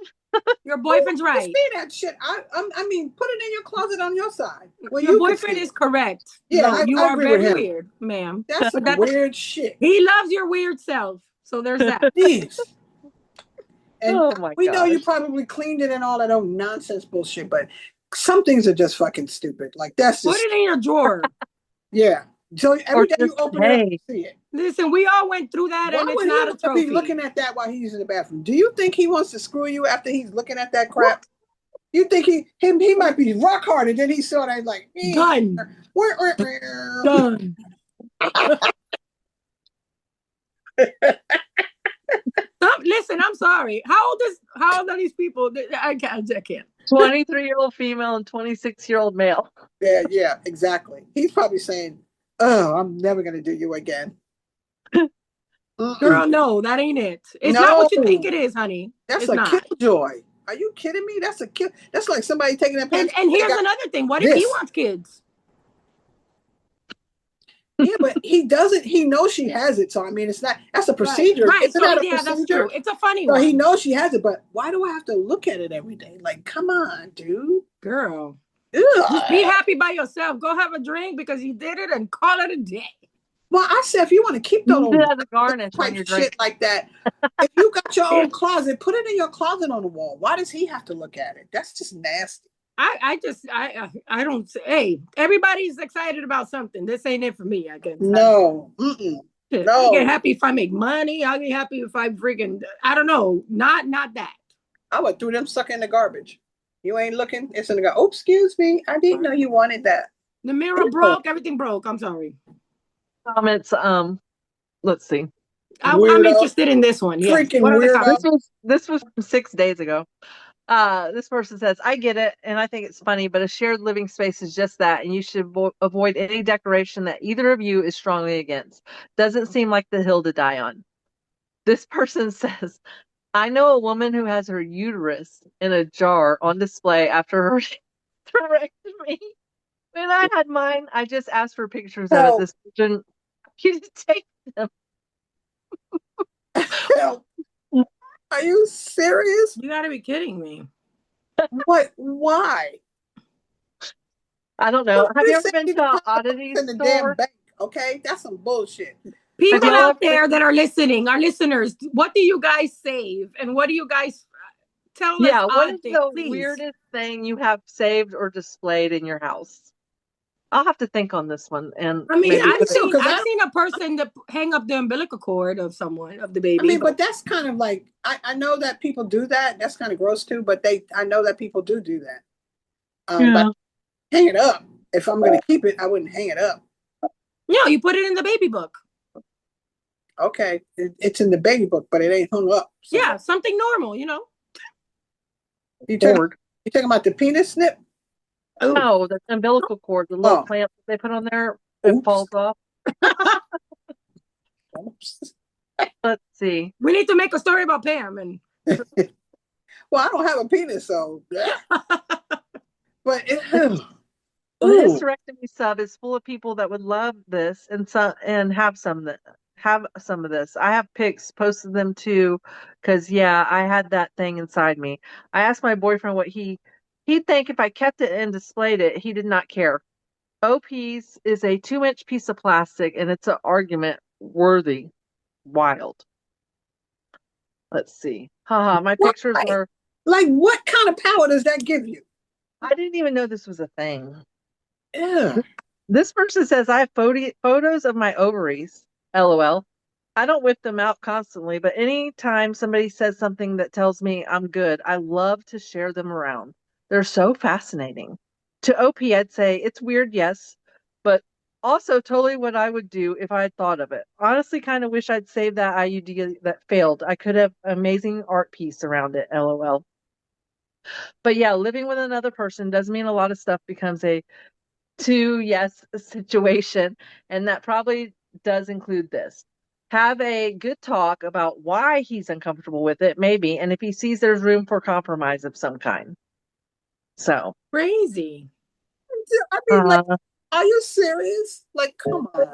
A: Your boyfriend's
C: You
A: right.
C: see that shit. I mean, put it in your closet on your side where
A: Your
C: you can
A: boyfriend
C: see
A: is
C: it.
A: correct.
C: Yeah,
A: No, you
C: I
A: are
C: agree with
A: very
C: him.
A: weird, ma'am.
C: That's
A: But
C: some weird shit.
A: he loves your weird self. So there's that.
C: Jeez. And
B: Oh my
C: we know you
B: gosh.
C: probably cleaned it and all that old nonsense bullshit, but some things are just fucking stupid. Like that's
A: Put
C: just
A: it in your drawer.
C: yeah. So
B: Or
C: every day you
B: just,
C: open it up,
B: hey,
C: you see it.
A: Listen, we all went through that,
C: Why
A: and it's
C: would he
A: not a
C: want to be
A: trophy.
C: looking at that while he's in the bathroom? Do you think he wants to screw you after he's looking at that crap? You think he might be rock hard, and then he saw that like
A: Done. Done. Listen, I'm sorry. How old are these people? I can't.
B: 23-year-old female and 26-year-old male.
C: Yeah, exactly. He's probably saying, "Oh, I'm never gonna do you again."
A: Girl, no, that ain't it. It's not what you think it is, honey.
C: That's
A: a
C: killjoy. Are you kidding me? That's a kill. That's like somebody taking that.
A: And here's another thing. What if he wants kids?
C: Yeah, but he doesn't. He knows she has it. So I mean, it's not. That's a procedure.
A: Right.
C: Isn't that a procedure?
A: That's true. It's a funny one.
C: He knows she has it, but why do I have to look at it every day? Like, come on, dude.
A: Girl.
C: Ugh.
A: Just be happy by yourself. Go have a drink because he did it and call it a day.
C: Well, I said if you want to keep
B: the garnish on your drink.
C: Shit like that, if you got your own closet, put it in your closet on the wall. Why does he have to look at it? That's just nasty.
A: I don't. Hey, everybody's excited about something. This ain't it for me. I guess.
C: No.
A: No. I get happy if I make money. I'll be happy if I freaking. I don't know. Not that.
C: I would throw them sucker in the garbage. You ain't looking. It's in the garbage. Oh, excuse me. I didn't know you wanted that.
A: The mirror broke. Everything broke. I'm sorry.
B: Comments. Let's see.
A: I'm interested in this one. Yes.
C: Freaking weirdo.
B: This was from 6 days ago. This person says, I get it, and I think it's funny, but a shared living space is just that, and you should avoid any decoration that either of you is strongly against. Doesn't seem like the hill to die on. This person says, I know a woman who has her uterus in a jar on display after her hysterectomy. When I had mine, I just asked for pictures of it. This person, you take them.
C: Are you serious?
A: You gotta be kidding me.
C: What? Why?
B: I don't know. Have you ever been to an oddity
C: in the
B: store?
C: Damn bank, okay, that's some bullshit.
A: People out there that are listening, our listeners, what do you guys save, and what do you guys tell us?
B: Yeah, what is the weirdest thing you have saved or displayed in your house? I'll have to think on this one. And
A: I mean, I've seen a person that hang up the umbilical cord of someone, of the baby.
C: I mean, but that's kind of like, I know that people do that. That's kind of gross too, but I know that people do that. But hang it up. If I'm going to keep it, I wouldn't hang it up.
A: No, you put it in the baby book.
C: Okay. It's in the baby book, but it ain't hung up.
A: So. Yeah, something normal, you know.
C: You talking about the penis snip?
B: Oh, no, the umbilical cord, the little clamp they put on there, it falls off. Let's see.
A: We need to make a story about Pam. And
C: well, I don't have a penis, so. But
B: the hysterectomy sub is full of people that would love this and have some of this. I have pics, posted them too, because I had that thing inside me. I asked my boyfriend what he'd think if I kept it and displayed it. He did not care. OP's is a 2-inch piece of plastic, and it's an argument worthy. Wild. Let's see. My pictures are
C: like, what kind of power does that give you?
B: I didn't even know this was a thing.
C: Yeah.
B: This person says I have photos of my ovaries. LOL. I don't whip them out constantly, but anytime somebody says something that tells me I'm good, I love to share them around. They're so fascinating. To OP, I'd say it's weird, yes, but also totally what I would do if I had thought of it. Honestly, kind of wish I'd saved that IUD that failed. I could have an amazing art piece around it, LOL. But yeah, living with another person does mean a lot of stuff becomes a yes situation, and that probably does include this. Have a good talk about why he's uncomfortable with it, maybe, and if he sees there's room for compromise of some kind. So
A: crazy.
C: I mean, like, are you serious? Like, come on.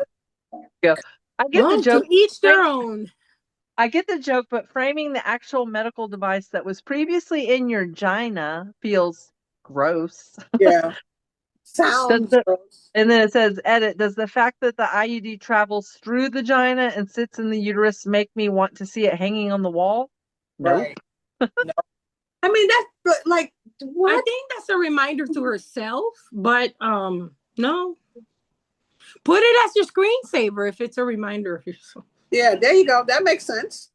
B: Yeah, I get the joke.
A: To each their own.
B: I get the joke, but framing the actual medical device that was previously in your vagina feels gross.
C: Yeah. Sounds gross.
B: And then it says, edit, does the fact that the IUD travels through the vagina and sits in the uterus make me want to see it hanging on the wall? No.
C: Right. No. I mean, that's like, what?
A: I think that's a reminder to herself, but no. Put it as your screensaver if it's a reminder of yourself.
C: Yeah, there you go. That makes sense.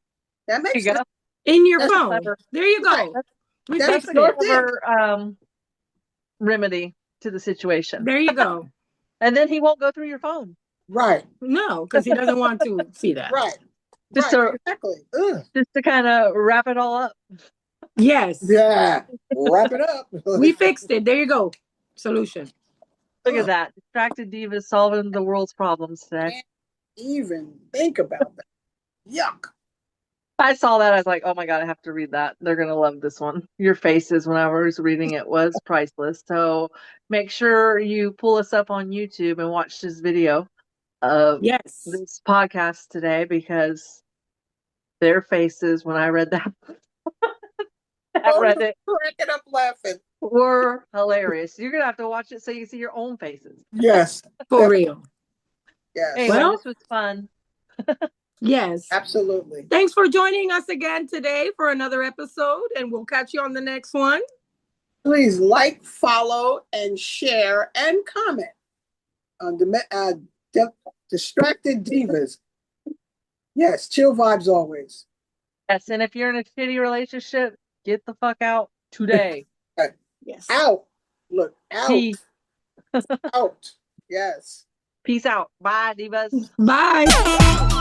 C: That makes sense.
A: In your phone. There you go.
B: That's a clever remedy to the situation.
A: There you go.
B: And then he won't go through your phone.
C: Right.
A: No, because he doesn't want to see that.
C: Right.
B: Just
C: right.
B: to-
C: Exactly. Ugh.
B: Just to kind of wrap it all up.
A: Yes.
C: Yeah. Wrap it up.
A: We fixed it. There you go. Solution.
B: Look at that. Distracted Divas solving the world's problems today.
C: Can't even think about that. Yuck.
B: I saw that. I was like, oh my God, I have to read that. They're going to love this one. Your faces when I was reading it was priceless. So make sure you pull us up on YouTube and watch this video of
A: Yes.
B: this podcast today, because their faces when I read that, I read it,
C: Cracking up laughing.
B: were hilarious. You're going to have to watch it so you can see your own faces.
C: Yes.
A: For real.
C: Yes.
B: Anyway,
A: Well-
B: this was fun.
A: Yes.
C: Absolutely.
A: Thanks for joining us again today for another episode, and we'll catch you on the next one.
C: Please like, follow, and share, and comment on Distracted Divas. Yes, chill vibes always.
B: Yes, and if you're in a shitty relationship, get the fuck out today.
A: Yes.
C: Out. Look, out.
B: Peace.
C: Out. Yes.
B: Peace out. Bye, Divas.
A: Bye.